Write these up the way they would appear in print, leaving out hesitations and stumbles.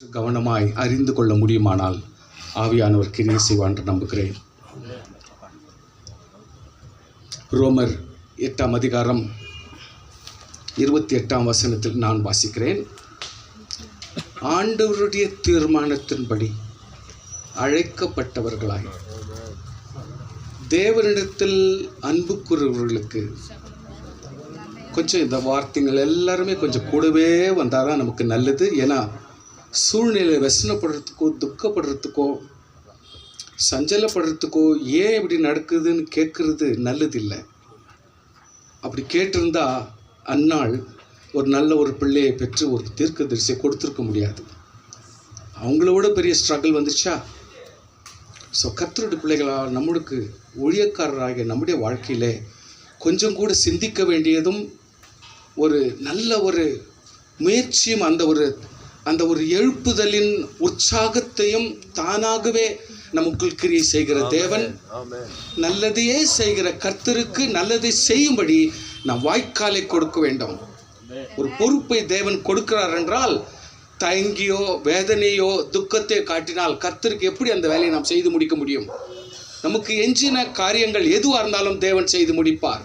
கவனமாய் அறிந்து கொள்ள முடியுமானால் ஆவியானவர் கிரியை செய்வார் என்று நம்புகிறேன். ரோமர் 8ஆம் அதிகாரம் 28ஆம் வசனத்தில் நான் வாசிக்கிறேன். ஆண்டவருடைய தீர்மானத்தின்படி அழைக்கப்பட்டவர்களாய் தேவனிடத்தில் அன்பு கூறுவர்களுக்கு கொஞ்சம் இந்த வார்த்தைகள் எல்லாருமே கொஞ்சம் கூடவே வந்தால் தான் நமக்கு நல்லது. ஏன்னா சூழ்நிலை व्यसனப்படுறதுக்கோ துக்கப்படுறதுக்கோ சஞ்சலப்படுறதுக்கோ ஏன் இப்படி நடக்குதுன்னு கேட்குறது நல்லதில்லை. அப்படி கேட்டிருந்தா அந்நாள் ஒரு நல்ல ஒரு பிள்ளையை பெற்று ஒரு தீர்க்கதரிசியை கொடுத்துருக்க முடியாது. அவங்களோட பெரிய ஸ்ட்ரகிள் வந்துச்சா. ஸோ கர்த்தருடைய பிள்ளைகளால் நம்மளுக்கு ஊழியக்காரராகிய நம்முடைய வாழ்க்கையில் கொஞ்சம் கூட சிந்திக்க வேண்டியதும் ஒரு நல்ல ஒரு முயற்சியும் அந்த ஒரு எழுப்புதலின் உற்சாகத்தையும் தானாகவே நமக்குள் கிரியை செய்கிற தேவன், நல்லதையே செய்கிற கர்த்தருக்கு நல்லதை செய்யும்படி நாம் வாய்க்காலை கொடுக்க வேண்டும். ஒரு பொறுப்பை தேவன் கொடுக்கிறார் என்றால் தயங்கியோ வேதனையோ துக்கத்தை காட்டினால் கர்த்தருக்கு எப்படி அந்த வேலையை நாம் செய்து முடிக்க முடியும்? நமக்கு எஞ்சின காரியங்கள் எதுவாக இருந்தாலும் தேவன் செய்து முடிப்பார்.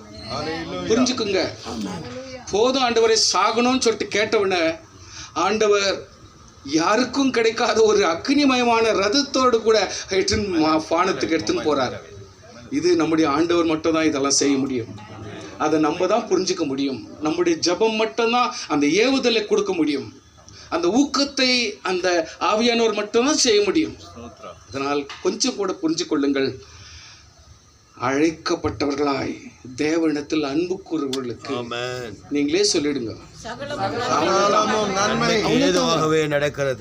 புரிஞ்சுக்குங்க. போதும் ஆண்டவரை சாகணும்னு சொல்லிட்டு கேட்டவுடனே ஆண்டவர் யாருக்கும் கிடைக்காத ஒரு அக்னிமயமான ரதத்தோடு கூட பானத்துக்கு எடுத்துன்னு போறார். இது நம்முடைய ஆண்டவர் மட்டும்தான் இதெல்லாம் செய்ய முடியும். அதை நம்ம தான் புரிஞ்சுக்க முடியும். நம்முடைய ஜபம் மட்டும்தான் அந்த ஏவுதலை கொடுக்க முடியும். அந்த ஊக்கத்தை அந்த ஆவியானவர் மட்டும்தான் செய்ய முடியும். அதனால் கொஞ்சம் கூட புரிஞ்சு கொள்ளுங்கள். அழைக்கப்பட்டவர்களாய் தேவனிடத்தில் அன்பு கூறுவர்களுக்கு நீங்களே சொல்லிடுங்க,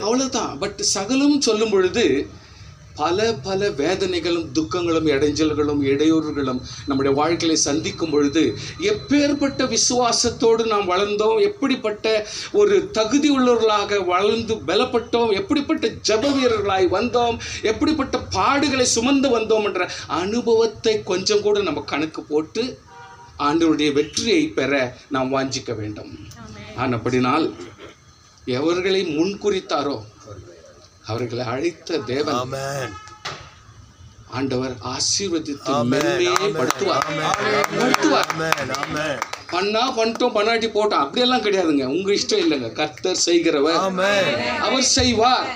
அவ்வளவுதான். பட் சகலம் சொல்லும் பொழுது பல வேதனைகளும் துக்கங்களும் இடைஞ்சல்களும் இடையூறுகளும் நம்முடைய வாழ்க்கையை சந்திக்கும் பொழுது எப்பேற்பட்ட விசுவாசத்தோடு நாம் வளர்ந்தோம், எப்படிப்பட்ட ஒரு தகுதி உள்ளவர்களாக வளர்ந்து பலப்பட்டோம், எப்படிப்பட்ட ஜப வீரர்களாய் வந்தோம், எப்படிப்பட்ட பாடுகளை சுமந்து வந்தோம் என்ற அனுபவத்தை கொஞ்சம் கூட நம்ம கணக்கு போட்டு ஆண்டவருடைய வெற்றியை பெற நாம் வாஞ்சிக்க வேண்டும். ஆனபடினால் எவர்களை முன்குறித்தாரோ அவர்களை அழைத்த தேவன் ஆண்டவர் ஆசீர்வதித்து மேன்மைப்படுத்துவார். பண்ணா பண்ணிட்டோம், பண்ணாட்டி போட்டோம் அப்படியெல்லாம் கிடையாதுங்க. உங்க இஷ்டம் இல்லைங்க. கர்த்தர் செய்கிறவர், அவர் செய்வார்,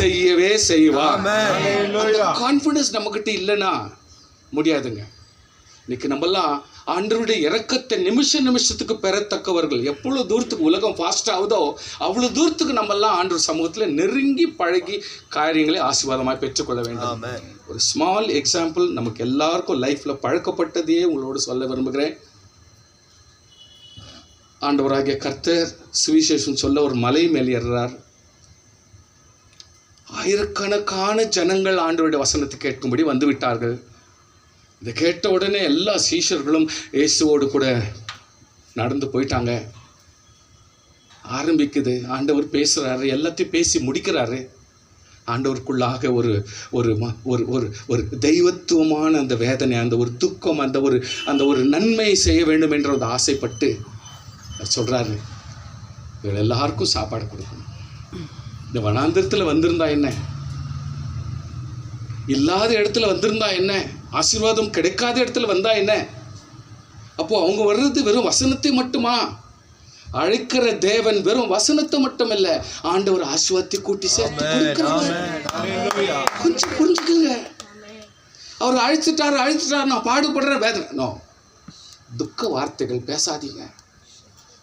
செய்யவே செய்வார். கான்ஃபிடன்ஸ் நம்ம கிட்ட இல்லைன்னா முடியாதுங்க. இன்னைக்கு நம்மெல்லாம் ஆண்டவருடைய இரக்கத்தை நிமிஷத்துக்கு பெறத்தக்கவர்கள். எவ்வளோ தூரத்துக்கு உலகம் ஃபாஸ்ட் ஆகுதோ அவ்வளோ தூரத்துக்கு நம்மெல்லாம் ஆண்டவர் சமூகத்தில் நெருங்கி பழகி காரியங்களை ஆசீர்வாதமாக பெற்றுக்கொள்ள வேண்டும். ஒரு ஸ்மால் எக்ஸாம்பிள் நமக்கு எல்லாருக்கும் லைஃப்பில் பழக்கப்பட்டதையே உங்களோடு சொல்ல விரும்புகிறேன். ஆண்டவராகிய கர்த்தர் சுவிசேஷம் சொல்ல ஒரு மலை மேல் ஏறுறார். ஆயிரக்கணக்கான ஜனங்கள் ஆண்டவருடைய வசனத்தை கேட்கும்படி வந்து விட்டார்கள். இதை கேட்ட உடனே எல்லா சீஷர்களும் இயேசுவோடு கூட நடந்து போயிட்டாங்க. ஆரம்பிக்குது, ஆண்டவர் பேசுகிறாரு, எல்லாத்தையும் பேசி முடிக்கிறாரு. ஆண்டவருக்குள்ளாக ஒரு ஒரு ஒரு ஒரு தெய்வத்துவமான அந்த வேதனை, அந்த ஒரு துக்கம், அந்த ஒரு நன்மை செய்ய வேண்டும் என்ற ஒரு ஆசைப்பட்டு சொல்கிறாரு, இவங்க எல்லாருக்கும் சாப்பாடு கொடுக்கணும். இந்த வனாந்திரத்தில் வந்திருந்தா என்ன, இல்லாத இடத்துல வந்திருந்தா என்ன, ஆசீர்வாதம் கிடைக்காத இடத்துல வந்தா என்ன? அப்போ அவங்க வர்றது வெறும் வசனத்தை மட்டுமா? அழைக்கிற தேவன் வெறும் வசனத்தை மட்டும் இல்ல, ஆண்டவர் ஆசீர்வாதத்தை கூட்டி சேர்த்து கொடுக்கிறார். கொஞ்சம் புரிஞ்சுக்குங்க. அவர் அழைச்சிட்டாரு, நான் பாடுபடுற வேதனை. துக்க வார்த்தைகள் பேசாதீங்க,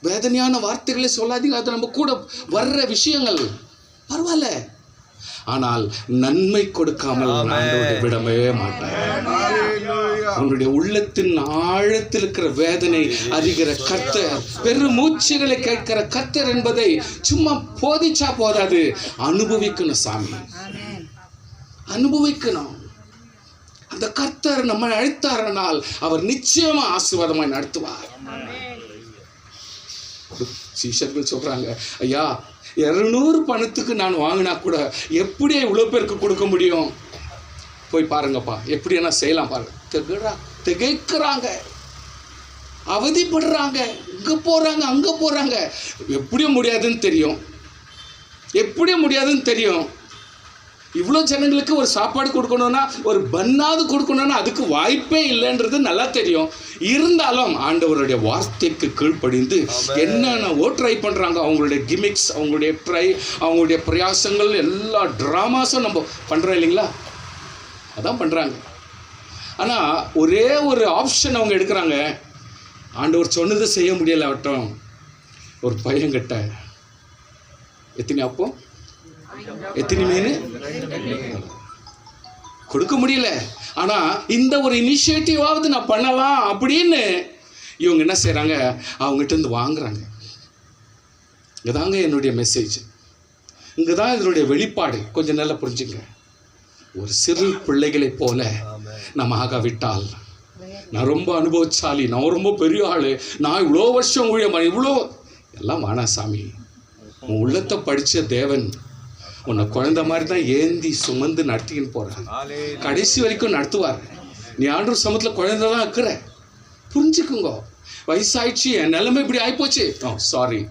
வேதனையான வார்த்தைகளை சொல்லாதீங்க. அது நம்ம கூட வர்ற விஷயங்கள் பரவாயில்ல, ஆனால் நன்மை கொடுக்காமல் விடவே மாட்டார். உங்களுடைய உள்ளத்தின் ஆழத்தில் இருக்கிற வேதனை அறிகிற கர்த்தர், பெருமூச்சுகளை கேட்கிற கர்த்தர் என்பதை சும்மா போதிச்சா போதாது, அனுபவிக்கணும். சாமி அனுபவிக்கணும். அந்த கர்த்தர் நம்ம அழைத்தாரனால் அவர் நிச்சயமா ஆசீர்வாதமாய் நடத்துவார். சீஷர்கள் சொல்றாங்க, ஐயா 200 பணத்துக்கு நான் வாங்கினா கூட எப்படியே இவ்வளோ பேருக்கு கொடுக்க முடியும்? போய் பாருங்கப்பா, எப்படி என்ன செய்யலாம் பாருங்க. திகைக்கிறாங்க, அவதிப்படுறாங்க, இங்கே போகிறாங்க அங்கே போகிறாங்க. எப்படியும் முடியாதுன்னு தெரியும். எப்படி முடியாதுன்னு தெரியும். இவ்வளோ ஜனங்களுக்கு ஒரு சாப்பாடு கொடுக்கணும்னா, ஒரு பன்னாவது கொடுக்கணும்னா அதுக்கு வாய்ப்பே இல்லைன்றது நல்லா தெரியும். இருந்தாலும் ஆண்டவருடைய வார்த்தைக்கு கீழ்ப்படிந்து என்னென்ன ட்ரை பண்ணுறாங்க, அவங்களுடைய கிமிக்ஸ், அவங்களுடைய பிரயாசங்கள், எல்லா ட்ராமாஸும் நம்ம பண்ணுறோம் இல்லைங்களா, அதான் பண்ணுறாங்க. ஆனால் ஒரே ஒரு ஆப்ஷன் அவங்க எடுக்கிறாங்க. ஆண்டவர் சொன்னதை செய்ய முடியலை ஆகட்டும். ஒரு பையன்கிட்ட எத்தனை அப்போ எத்தனை மீன் கொடுக்க முடியல. ஆனால் இந்த ஒரு இனிஷியேட்டிவாவது நான் பண்ணலாம் அப்படின்னு இவங்க என்ன செய்கிறாங்க, அவங்ககிட்ட இருந்து வாங்குறாங்க. இங்கே தாங்க என்னுடைய மெசேஜ், இங்கே தான் இதனுடைய வெளிப்பாடு. கொஞ்சம் நல்லா புரிஞ்சுங்க. ஒரு சிறு பிள்ளைகளை போல நம்ம ஆகாவிட்டால், நான் ரொம்ப அனுபவசாலி, நான் ரொம்ப பெரிய ஆள், நான் இவ்வளோ வருஷம் ஊழியமா, இவ்வளோ எல்லாம் வானா சாமி. உன் உள்ளத்தை படித்த தேவன் உன்னை குழந்தை மாதிரி தான் ஏந்தி சுமந்து நடத்தின்னு போகிறார். கடைசி வரைக்கும் நடத்துவார். நீ ஆண்டவர் சமூகத்தில் குழந்தை தான் இருக்கிற, புரிஞ்சுக்குங்க. வயசாயிடுச்சு, என் நிலைமை இப்படி ஆகிப்போச்சு, சாரி,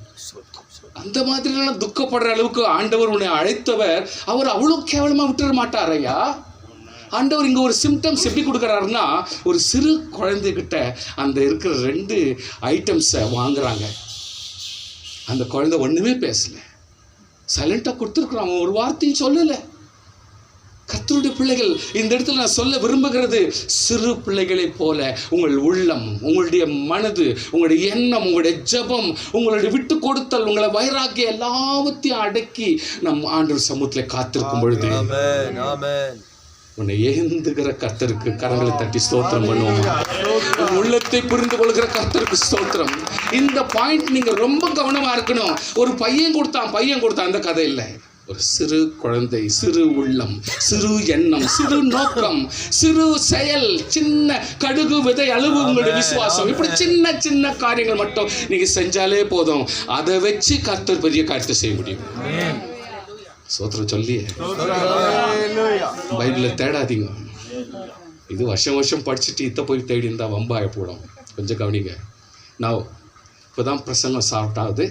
அந்த மாதிரிலாம் துக்கப்படுற அளவுக்கு ஆண்டவர் உன்னை அழைத்தவர். அவர் அவ்வளோ கேவலமாக விட்டுற மாட்டார் ஐயா. ஆண்டவர் இங்கே ஒரு சிம்டம்ஸ் எப்படி கொடுக்குறாருன்னா, ஒரு சிறு குழந்தைகிட்ட அந்த இருக்கிற 2 ஐட்டம்ஸை வாங்குறாங்க. அந்த குழந்தை ஒன்றுமே பேசலை, சைலண்டாக கொடுத்துருக்குறான், அவன் ஒரு வார்த்தையும் சொல்லலை. கர்த்தருடைய பிள்ளைகள், இந்த இடத்துல நான் சொல்ல விரும்புகிறது, சிறு பிள்ளைகளை போல உங்கள் உள்ளம், உங்களுடைய மனது, உங்களுடைய எண்ணம், உங்களுடைய ஜெபம், உங்களுடைய விட்டு கொடுத்தல், உங்களை வைராக்கியம் எல்லாவற்றையும் அடக்கி நம் ஆண்டவர் சமூகத்தில் காத்திருக்கும் பொழுது உன்னை ஏந்துகிற கர்த்தருக்கு கரங்களை தட்டி ஸ்தோத்திரம் பண்ணுவோம். உள்ளத்தை புரிந்து கொள்கிற கர்த்தருக்கு ஸ்தோத்திரம். இந்த பாயிண்ட் நீங்க ரொம்ப கவனமா இருக்கணும். ஒரு பையன் கொடுத்தான் அந்த கதை இல்லை. ஒரு சிறு குழந்தை, சிறு உள்ளம், சிறு எண்ணம், சிறு நோக்கம், சிறு செயல், சின்ன கடுகு விதை அளவு உங்களுடைய விசுவாசம், இப்படி சின்ன சின்ன காரியங்கள் மட்டும் நீங்க செஞ்சாலே போதும். அதை வச்சு கர்த்தர் பெரிய காரியத்தை செய்ய முடியும். சோத்திரம் சொல்லி பைபிளில் தேடாதீங்க. இது வருஷம் படிச்சுட்டு இத்த போய் தேடி இருந்தால் வம்பாய போடும். கொஞ்சம் கவனிங்க. நான் இப்போ தான் பிரசங்கம் சாப்பிட்டாவது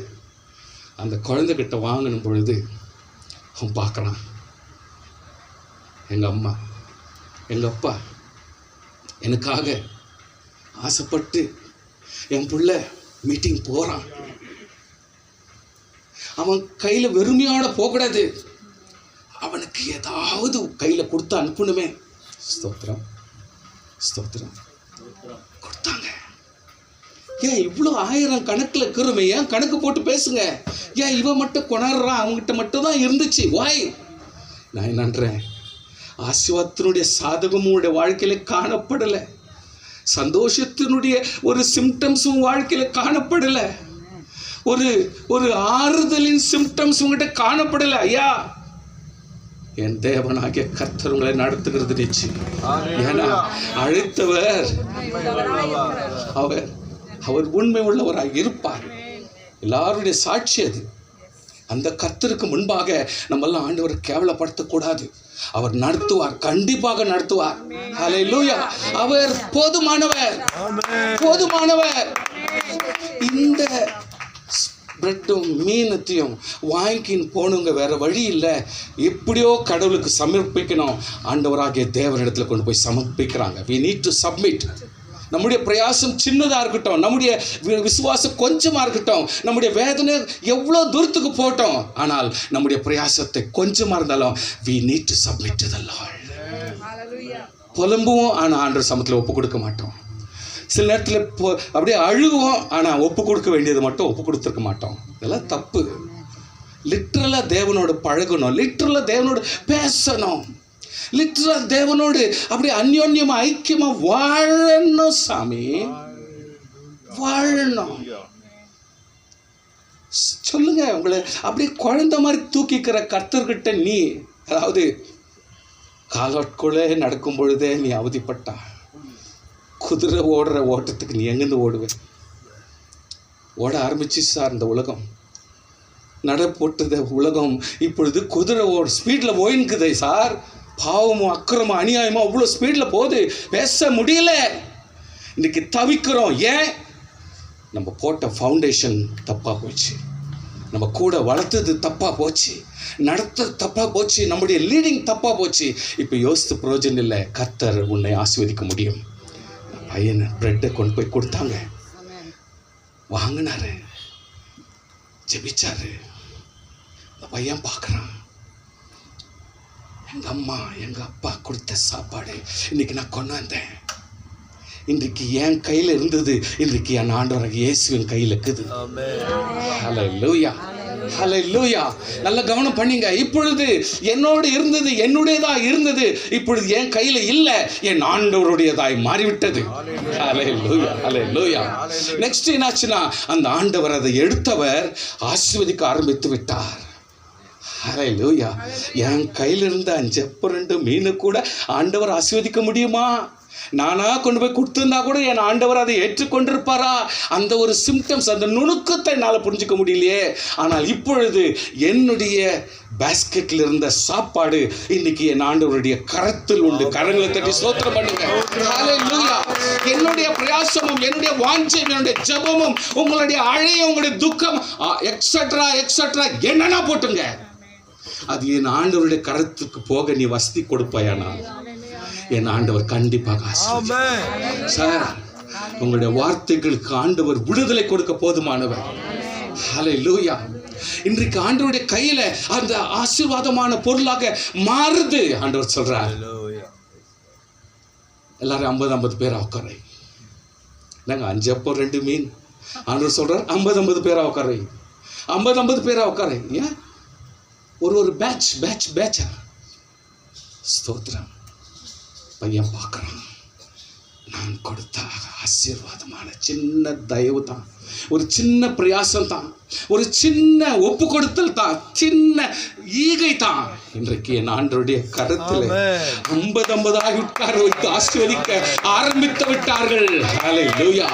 அந்த குழந்தைகிட்ட வாங்கணும் பொழுது அவன் பார்க்குறான், எங்கள் அம்மா எங்கள் அப்பா எனக்காக ஆசைப்பட்டு என் பிள்ளை மீட்டிங் போகிறான். அவன் கையில் வெறுமையோட போகக்கூடாது, அவனுக்கு ஏதாவது கையில் கொடுத்து அனுப்பணுமே. ஸ்தோத்திரம் ஸ்தோத்திரம் கொடுத்தாங்க. ஏன் இவ்வளோ 1000 கணக்கில் இருக்கிறோமே, ஏன் கணக்கு போட்டு பேசுங்க. ஏன் இவன் மட்டும் கொண்டாடுறான், அவங்ககிட்ட மட்டும் தான் இருந்துச்சு. வாய் நான் என்னன்றேன், ஆசீர்வாதத்தினுடைய சாதகமும் உங்களுடைய வாழ்க்கையில் காணப்படலை, சந்தோஷத்தினுடைய ஒரு சிம்டம்ஸும் வாழ்க்கையில் காணப்படலை, ஒரு ஆறுதலின் சிம்டம்ஸ் உங்ககிட்ட காணப்படலை. ஐயா, என் தேவனாகிய கர்த்தர் உங்களை நடத்துகிறது நிச்சயம். ஏன்னா அழைத்தவர் அவர் உண்மை உள்ளவராக இருப்பார். எல்லாருடைய சாட்சி அது. அந்த கர்த்தருக்கு முன்பாக நம்மெல்லாம் ஆண்டவரை கேவலப்படுத்தக்கூடாது. அவர் நடத்துவார், கண்டிப்பாக நடத்துவார். ஹல்லேலூயா. அவர் போதுமானவர். இந்த பிரெட்டும் மீனத்தையும் வாங்கின்னு போகணுங்க, வேறு வழி இல்லை. எப்படியோ கடவுளுக்கு சமர்ப்பிக்கணும். ஆண்டவராகிய தேவனிடத்தில் கொண்டு போய் சமர்ப்பிக்கிறாங்க. we need to submit. நம்முடைய பிரயாசம் சின்னதாக இருக்கட்டும், நம்முடைய விசுவாசம் கொஞ்சமாக இருக்கட்டும், நம்முடைய வேதனை எவ்வளோ தூரத்துக்கு போட்டோம், ஆனால் நம்முடைய பிரயாசத்தை கொஞ்சமாக இருந்தாலும் we need to submit to the Lord. புலம்புவோம், ஆனால் ஆண்டவர் சமூகத்தில் ஒப்பு கொடுக்க மாட்டோம். சில நேரத்தில் அப்படியே அழுவோம், ஆனால் ஒப்பு கொடுக்க வேண்டியது மட்டும் ஒப்பு கொடுத்துருக்க மாட்டோம். இதெல்லாம் தப்பு. லிட்ரலாக தேவனோடு பழகணும், லிட்ரலாக தேவனோடு பேசணும், லிட்ரலாக தேவனோடு அப்படியே அந்யோன்யமாக ஐக்கியமாக வாழணும். சாமி வாழணும். சொல்லுங்க, உங்களை அப்படியே குழந்தை மாதிரி தூக்கிக்கிற கர்த்தர்கிட்ட நீ, அதாவது காலோட்குள்ளே நடக்கும் பொழுதே நீ அவதிப்பட்டா, குதிரை ஓடுற ஓட்டத்துக்கு நீ எங்கேருந்து ஓடுவேன்? ஓட ஆரம்பிச்சு சார் இந்த உலகம், நட போட்டத உலகம் இப்பொழுது குதிரை ஸ்பீடில் போயின்னுக்குதே சார். பாவமும் அக்கிரமும் அநியாயமும் அவ்வளோ ஸ்பீடில் போகுது, பேச முடியல. இன்றைக்கி தவிக்கிறோம். ஏன்? நம்ம போட்ட ஃபவுண்டேஷன் தப்பாக போச்சு. நம்ம கூட வளர்த்தது தப்பாக போச்சு, நடத்தது தப்பாக போச்சு, நம்முடைய லீடிங் தப்பாக போச்சு. இப்போ யோசித்து பிரயோஜனம் இல்லை. கர்த்தர் உன்னை ஆசீர்வதிக்க முடியும். பையனை பிரெட்டை கொண்டு போய் கொடுத்தாங்க, வாங்கினாரு, ஜெபிச்சாரு. அந்த பையன் பார்க்குறான், எங்கள் அம்மா எங்கள் அப்பா கொடுத்த சாப்பாடு இன்னைக்கு நான் கொண்டு வந்தேன். இன்றைக்கு என் கையில் இருந்தது, இன்றைக்கு என் ஆண்டவராகிய இயேசுவின் கையில் இருக்குது. ஹல்லேலூயா, ஹல்லேலூயா. நல்ல கவனம் பண்ணீங்க. இப்பொழுது என்னோடு இருந்தது என்னுடையதாக இருந்தது, இப்பொழுது என் கையில் இல்லை, என் ஆண்டவருடையதாய் மாறிவிட்டது. ஹல்லேலூயா, ஹல்லேலூயா. நெக்ஸ்ட் என்னாச்சுன்னா, அந்த ஆண்டவர் அதை எடுத்தவர் ஆசீர்வதிக்க ஆரம்பித்து விட்டார். ஹல்லேலூயா. என் கையில் இருந்த 5 அப்பம் 2 மீன் கூட ஆண்டவர் ஆசீர்வதிக்க முடியுமா? நானா கொண்டு போய் கொடுத்துருந்தா கூட என் ஆண்டவர் அதை ஏற்றுக்கொண்டிருப்பாரா? அந்த ஒரு சிம்டம்ஸ், அந்த நுணுக்கத்தை என்னால் புரிஞ்சுக்க முடியலையே. ஆனால் இப்பொழுது என்னுடைய பாஸ்கெட்டில் இருந்த சாப்பாடு இன்னைக்கு என் ஆண்டவருடைய கரத்தில் உண்டு. கரங்களை தட்டி ஸ்தோத்திரம் பண்ணுங்க. ஹல்லேலூயா. என்னுடைய பிரயாசமும் என்னுடைய வாஞ்சையும் என்னுடைய ஜெபமும் உங்களுடைய அழையும் உங்களுடைய துக்கம் எக்ஸெட்ரா எக்ஸெட்ரா என்னன்னா போட்டுங்க, அது என் ஆண்டவருடைய கரத்துக்கு போக நீ வசதி கொடுப்பாயானால் என் ஆண்டவர் கண்டிப்பாக சார். உங்களுடைய வார்த்தைகளுக்கு ஆண்டவர் விடுதலை கொடுக்க போதுமானவர். ஹல்லேலூயா. இன்றைக்கு ஆண்டவருடைய கையில அந்த ஆசீர்வாதமான பொருளாக மாறுது. ஆண்டவர் சொல்றார், எல்லாரும் 50 பேரா உட்காரை. நாங்க 5 அப்பம் 2 மீன். ஆண்டவர் சொல்றார் 50 பேரா உட்காரை, 50 பேரா உட்காரை. ஏன் ஒரு பேட்சா? ஸ்தோத்திரம். பையன் பார்க்குறான், நான் கொடுத்த ஆசீர்வாதமான சின்ன தயவு தான், ஒரு சின்ன பிரயாசம் தான், ஒரு சின்ன ஒப்பு கொடுத்தல் தான், சின்ன ஈகை தான். இன்றைக்கு என் ஆண்டவருடைய கரத்தில் 50 உட்கார வைத்து ஆசீர்வதிக்க ஆரம்பித்து விட்டார்கள். ஹல்லேலூயா.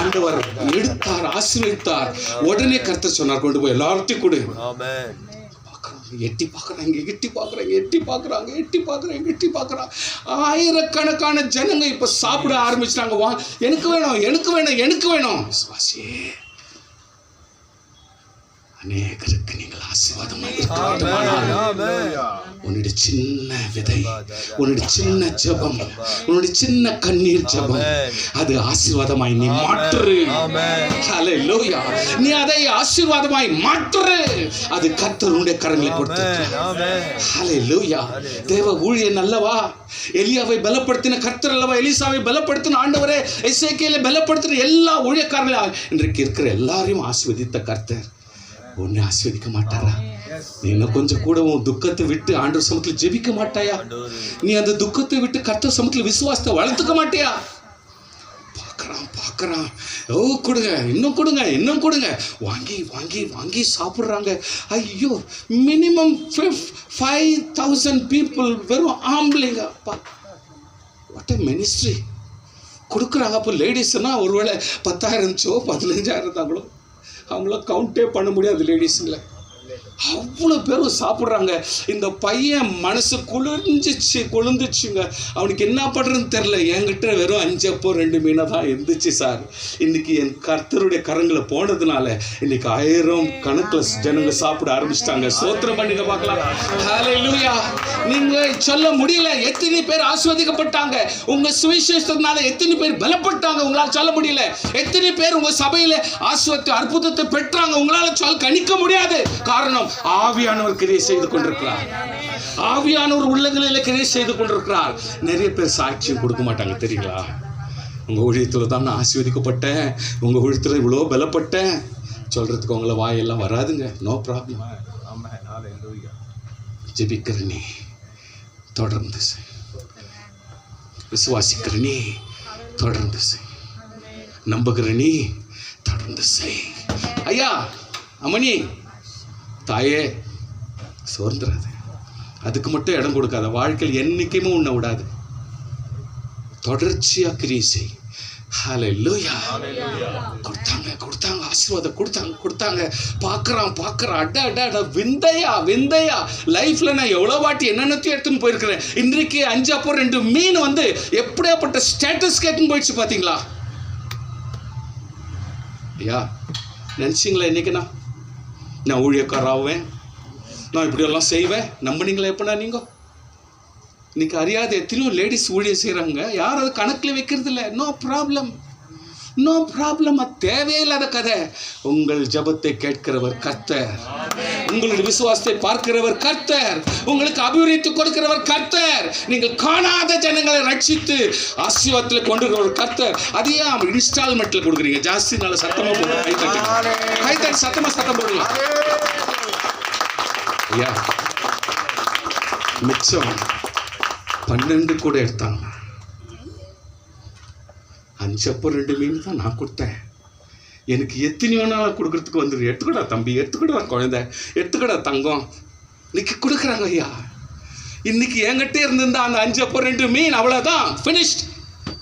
ஆண்டவர் எடுத்தார், ஆசீர்வதித்தார். உடனே கர்த்தர் சொன்னார், கொண்டு போய் எல்லார்ட்டையும் கொடு. எட்டி பார்க்குறாங்க. ஆயிரக்கணக்கான ஜனங்க இப்ப சாப்பிட ஆரம்பிச்சிட்டாங்க. எனக்கு வேணும். அநேகருக்கு நீங்கள் ஆசீர்வாதமாக உன்னுடைய சின்ன விதை, உன்னுடைய சின்ன ஜெபம், உன்னுடைய சின்ன கண்ணீர் ஜெபம், அது ஆசீர்வாதமாய் நீ மாற்று. ஹல்லேலூயா. நீ அதை ஆசீர்வாதமாய் மாற்று. அது கர்த்தர் உன்னுடைய கரங்களை கொடுத்திருக்கிறார். ஹல்லேலூயா. தேவ ஊழியன் அல்லவா? எலியாவை பலப்படுத்தின கர்த்தர் அல்லவா? எலிசாவை பலப்படுத்தின ஆண்டவரே, எசேக்கியேலை பலப்படுத்தின எல்லா ஊழியக்காரர்களையும் இன்றைக்கு இருக்கிற எல்லாரையும் ஆசீர்வதித்த கர்த்தர் உன்னை ஆசீர்வதிக்க மாட்டாரா? நீ இன்னும் கொஞ்சம் கூட உன் துக்கத்தை விட்டு ஆண்டவர் சமூகத்தில் ஜெபிக்க மாட்டாயா? நீ அந்த துக்கத்தை விட்டு கர்த்தர் சமூகத்தில் விசுவாசத்தை வளர்த்துக்க மாட்டியா? பார்க்கறான். ஓ கொடுங்க, இன்னும் கொடுங்க. வாங்கி சாப்பிட்றாங்க. ஐயோ, மினிமம் 5,000 பீப்புள், வெறும் ஆம்பளைங்க. வாட் எ மினிஸ்ட்ரி கொடுக்குறாங்க. அப்போ லேடிஸ்னா ஒருவேளை 10,000 15,000 தாங்களோ, அவங்கள கவுண்டே பண்ண முடியாது லேடிஸுங்களை. அவ்வளோ பேரும் சாப்பிட்றாங்க. இந்த பையன் மனசு குளிர்ந்துச்சுங்க. அவனுக்கு என்ன பண்ணுறதுன்னு தெரில. என்கிட்ட வெறும் 5 அப்பம் 2 மீனை தான் இருந்துச்சு சார். இன்னைக்கு என் கர்த்தருடைய கரங்களை போனதுனால இன்னைக்கு 1000 கணக்கில் ஜனங்க சாப்பிட ஆரம்பிச்சிட்டாங்க. சோத்திரம் பண்ணுங்க பார்க்கலாம். ஹல்லேலூயா. நீங்க சொல்ல முடியல எத்தனை பேர் ஆசீர்வதிக்கப்பட்டாங்க. உங்க சுவிசேஷத்தினால எத்தனை பேர் பலப்பட்டாங்க உங்களால் சொல்ல முடியல. எத்தனை பேர் உங்க சபையில ஆசீர்வாதத்தை அற்புதத்தை பெற்றாங்க உங்களால் சொல்ல கணிக்க முடியாது. காரணம், ஆவியானவர் கிரியை செய்து கொண்டிருக்கிறார். ஆவியானவர் உள்ளங்களில் கிரியை செய்து கொண்டிருக்கிறார். நிறைய பேர் சாட்சியம் கொடுக்க மாட்டாங்க தெரியுங்களா? உங்க ஊழியத்தில் தான் நான் ஆசீர்வதிக்கப்பட்டேன், உங்க ஊழியத்தில் இவ்வளோ பலப்பட்டேன் சொல்றதுக்கு உங்களை வாயெல்லாம் வராதுங்க. No problem. ஜெபிக்கிற நீ தொடர்ந்து செய், விசுவாசிக்கிற நீ தொடர்ந்து செய், நம்புகிற நீ தொடர்ந்து செய். ஐயா, அம்மணி, தாயே, சோர்ந்துடாது. அதுக்கு மட்டும் இடம் கொடுக்காத. வாழ்க்கையில் என்னைக்குமே உன்னை விடாது. தொடர்ச்சியா கிரியை செய். ஹல்லேலூயா. கொடுத்தாங்க ஆசீர்வாதம் கொடுத்தாங்க. பார்க்கறான். அட விந்தையா லைஃப்ல நான் எவ்வளோ வாட்டி என்னென்னத்தையும் எடுத்துன்னு போயிருக்கிறேன். இன்றைக்கு 5 அப்பம் 2 மீன் வந்து எப்படியாப்பட்ட ஸ்டேட்டஸ் கேட்டுன்னு போயிடுச்சு பார்த்தீங்களா? ஐயா, நினச்சிங்களா இன்னைக்குண்ணா நான் ஊழியக்காராவேன், நான் இப்படியெல்லாம் செய்வேன் நம்பினீங்களா? எப்படா நீங்கள் இன்னைக்கு அறியாத எத்தனையோ லேடிஸ் ஊழியம் செய்கிறாங்க, யாரும் அது கணக்கில் வைக்கிறது இல்லை. No problem, no problem. அது தேவையில்லாத கதை. உங்கள் ஜபத்தை கேட்கிறவர் கர்த்தர், உங்களுடைய விசுவாசத்தை பார்க்கிறவர் கர்த்தர், உங்களுக்கு அபிவிருத்தி கொடுக்கிறவர் கர்த்தர், நீங்கள் காணாத ஜனங்களை ரட்சித்து ஆசீர்வாதத்தில் கொண்டு வருவர் கர்த்தர். அதையே இன்ஸ்டால்மெண்ட்ல கொடுக்குறீங்க. ஜாஸ்தி நல்ல சத்தமா போடுங்க, கை தட்டி சத்தமா சத்தம் போடுங்க. ஐயா, மிச்சம் 12 கூட எடுத்தாங்க. 5 அப்போ 2 மீன் தான் நான் கொடுத்தேன். எனக்கு எத்தனை வேணாலும் கொடுக்கறதுக்கு வந்துடு. எடுத்துக்கடா தம்பி, எடுத்துக்கடா குழந்தை, எடுத்துக்கடா தங்கம். இன்னைக்கு கொடுக்குறாங்க ஐயா. இன்னைக்கு என்கிட்ட இருந்திருந்தா அந்த 5 அப்போ 2 மீன் அவ்வளோதான், ஃபினிஷ்ட்.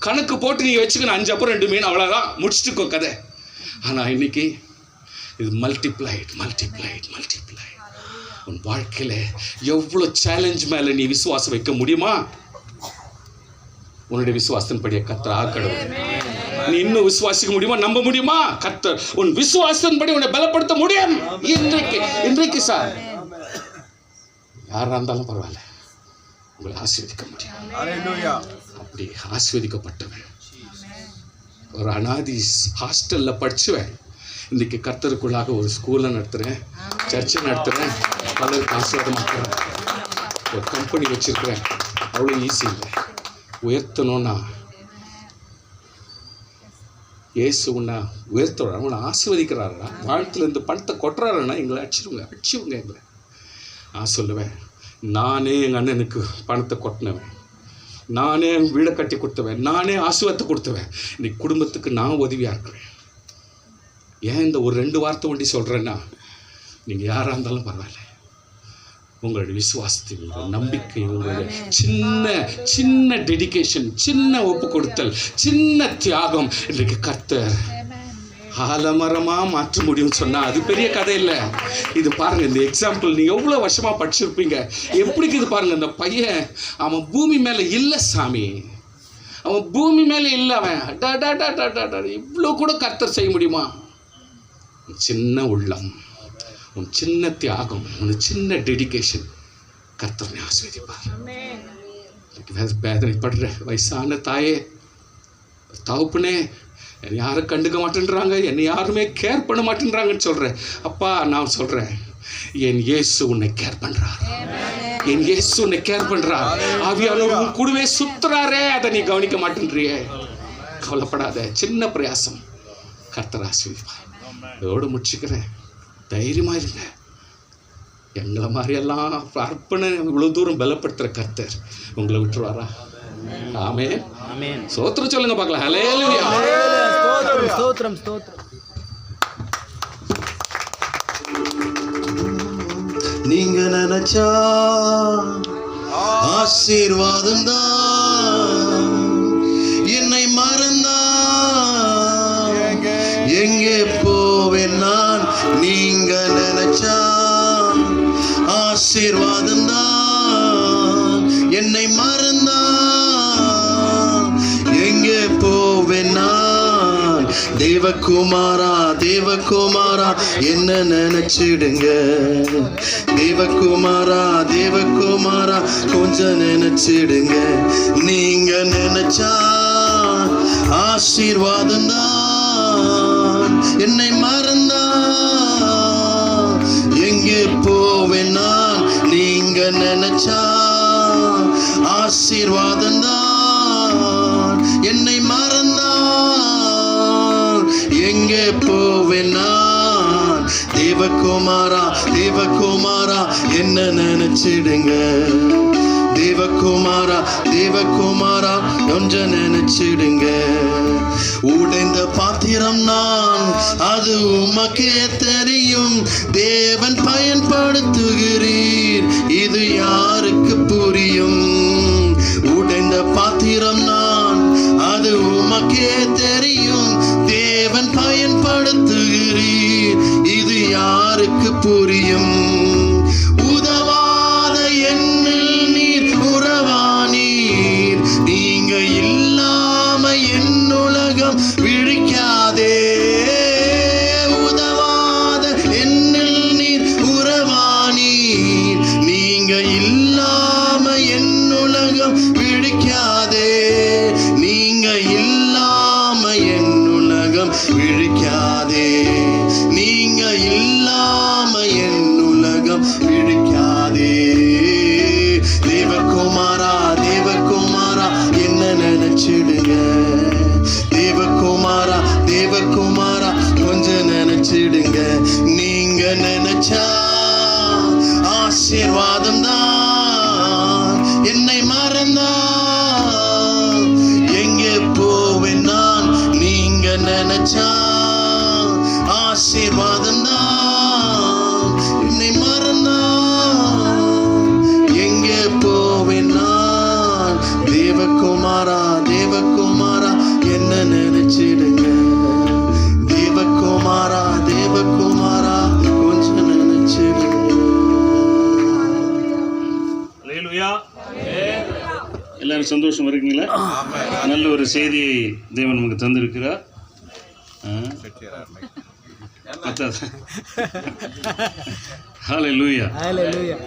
கணக்கு போட்டு நீங்கள் வச்சுக்கணும். 5 அப்போ 2 மீன் அவ்வளோதான், முடிச்சுட்டுக்கோ கதை. ஆனால் இன்னைக்கு இது மல்டிப்ளைட். உன் வாழ்க்கையில் எவ்வளோ சேலஞ்ச் மேலே நீ விசுவாசம் வைக்க முடியுமா? உன்னுடைய விசுவாசத்தின்படியே கர்த்தர் ஆக்கடவுள். நீ இன்னும் விசுவாசிக்க முடியுமா? நம்ப முடியுமா? கர்த்தர் உன் விசுவாசத்தின்படி உன்னை பலப்படுத்த முடியும். இன்றைக்கு சார் யாரா இருந்தாலும் பரவாயில்ல, உங்களை ஆசீர்வதிக்க முடியும். அப்படி ஆசீர்வதிக்கப்பட்டவன், ஒரு அனாதி ஹாஸ்டல்ல படிச்சுவேன். இன்றைக்கு கர்த்தருக்குள்ளாக ஒரு ஸ்கூலை நடத்துகிறேன், சர்ச்சை நடத்துகிறேன், பலருக்கு ஆசீர்வாதமாக்குறேன், ஒரு கம்பெனி வச்சிருக்கிறேன். அவ்வளோ ஈஸி இல்லை. உயர்த்தணும்னா இயேசு உன்னை உயர்த்துறாரு, அவனை ஆசீர்வதிக்கிறாரா? வாழ்த்துலேருந்து பணத்தை கொட்டுறாருன்னா எங்களை அடிச்சுவங்க எங்களை. நான் சொல்லுவேன், நானே எங்கள் அண்ணனுக்கு பணத்தை கொட்டினவன், நானே வீடை கட்டி கொடுத்தவன், நானே ஆசீர்வாதத்தை கொடுத்தவன். இன்னைக்கு குடும்பத்துக்கு நான் உதவியாக இருக்கிறேன். ஏன் இந்த ஒரு 2 வார்த்தை ஒண்டி சொல்கிறேன்னா, நீங்கள் யாராக இருந்தாலும் பரவாயில்ல, உங்களுடைய விசுவாசத்தை, உங்களுடைய நம்பிக்கை, உங்களுடைய சின்ன டெடிகேஷன், சின்ன ஒப்பு கொடுத்தல், சின்ன தியாகம் இன்றைக்கு கர்த்தர் ஆலமரமாக மாற்ற முடியும்னு சொன்னால் அது பெரிய கதை இல்லை. இது பாருங்கள், இந்த எக்ஸாம்பிள் நீங்கள் எவ்வளோ வருஷமாக படிச்சிருப்பீங்க. எப்படிக்கு இது பாருங்கள். இந்த பையன் அவன் பூமி மேலே இல்லை சாமி, அவன் பூமி மேலே இல்லை. அவன் இவ்வளோ கூட கர்த்தர் செய்ய முடியுமா? சின்ன உள்ளம், உன் சின்ன தியாகம், உன் சின்ன டெடிகேஷன் கர்த்தரை ஆசீர்வதிப்பார். வேதனைப்படுற வயசான தாயே, தகப்பனே, என்னை யாரும் கண்டுக்க மாட்டேன்றாங்க, என்னை யாருமே கேர் பண்ண மாட்டேன்றாங்கன்னு சொல்கிறேன். அப்பா, நான் சொல்கிறேன், என் இயேசு உன்னை கேர் பண்ணுறார். என் இயேசு உன்னை கேர் பண்ணுறார். ஆவியானவர் உன் கூடவே சுத்துறாரே, அதை நீ கவனிக்க மாட்டேன்றியே. கவலைப்படாத, சின்ன பிரயாசம், கர்த்தர் ஆசீர்வதிப்பார். இதோடு முடிச்சுக்கிறேன். தைரியமாக இருங்க. எங்களை மாதிரியெல்லாம் அர்ப்பணை இவ்வளோ தூரம் பலப்படுத்துகிற கர்த்தர் உங்களை விட்டுருவாரா? ஆமென். ஸ்தோத்திரம் சொல்லுங்க பார்க்கலாம். ஹல்லேலூயா. ஸ்தோத்திரம். நீங்க நினைச்சா ஆசீர்வாதம் தான், என்னை மறந்தா எங்கே போவேன் நான்? நீங்க நினைச்சா ஆசீர்வாதம் தான், என்னை மறந்தா எங்கே போவேன் நான்? தேவகுமாரா, தேவகுமாரா, என்ன நினைச்சிடுங்க. தேவகுமாரா, தேவகுமாரா, கொஞ்சம் நினைச்சிடுங்க. நீங்க நினைச்சா ஆசீர்வாதம் தான், என்னை மறந்தா எங்கே போவேன் நான்? நீங்க நினைச்சா ஆசீர்வாதம் தான், என்னை மறந்தா எங்கே போவேன் நான்? தேவகுமாரா, தேவகுமாரா, என்ன நினைச்சிடுங்க. தேவகுமாரா, தேவகுமாரா, கொஞ்சம் நினைச்சிடுங்க. உடைந்த பாத்திரம் நான், அது உமக்கே தெரியும். தேவன் பயன்படுத்துகிறீர், இது யாருக்கு புரியும்? உடைந்த பாத்திரம் நான், அது உமக்கே தெரியும். தேவன் பயன்படுத்துகிறீர், இது யாருக்கு புரியும்? உதவாத என்னில் நீர் உறவானீர், நீங்க இல்லாம என் உலகம் விழிக்காதே. உதவாத என்னில் நீர் இல்லாம என் உலகம் விழிக்காதே, நீங்க இல்லாம என் உலகம் விழிக்காதே, நீங்க இல்லாம என் உலகம் விழிக்காதே. தேவகுமாரா தேவகுமாரா என்ன நினைச்சிடுங்க, தேவகுமாரா தேவகுமாரா கொஞ்சம் நினைச்சிடுங்க. நீங்க நினைச்சா ஆசீர்வாதம் தான், என்னை மறந்தா எங்கே போவேன் நான். நீங்க நினைச்சா ஆசீர்வாதம் தான், என்னை மறந்தா எங்கே போவேன் நான். தேவகுமாரா தேவகுமாரா என்ன நினைச்சிடுங்க, தேவகுமாரா தேவகுமாரா கொஞ்சம் நினைச்சிடுங்க. அல்லேலூயா. எல்லாரும் சந்தோஷமா இருக்கீங்களா? நல்ல ஒரு செய்தியை தேவன் நமக்கு தந்திருக்கிறார். ஹல்லேலூயா. ஹல்லேலூயா.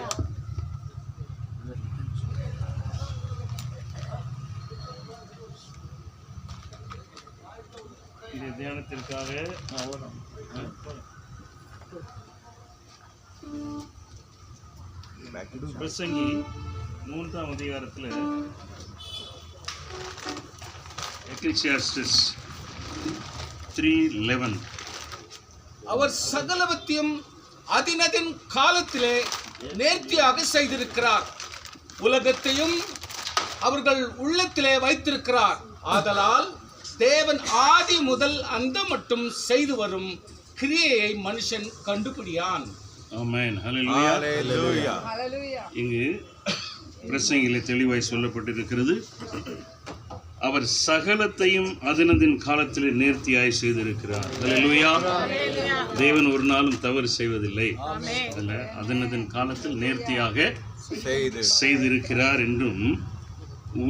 இந்த தியானத்திற்காக பிரசங்கி 3ஆம் அதிகாரத்தில் எக்லீசியாஸ்டிஸ் 3:11 அவர் சகலவற்றையும் அதினதின் காலத்திலே நேர்த்தியாக செய்திருக்கிறார், உலகத்தையும் அவர்கள் உள்ளத்திலே வைத்திருக்கிறார். ஆதலால் தேவன் ஆதி முதல் அந்த மட்டும் செய்து வரும் கிரியையை மனுஷன் கண்டுபிடியான். ஆமென். ஹல்லேலூயா. இங்கு பிரசங்கிலே தெளிவாய் சொல்லப்பட்டிருக்கிறது, அவர் சகலத்தையும் அதனதின் காலத்திலே நேர்த்தியாய் செய்திருக்கிறார். ஹல்லேலூயா. தேவன் ஒரு நாளும் தவறு செய்வதில்லை. அதனதின் காலத்தில் நேர்த்தியாக செய்திருக்கிறார் என்றும்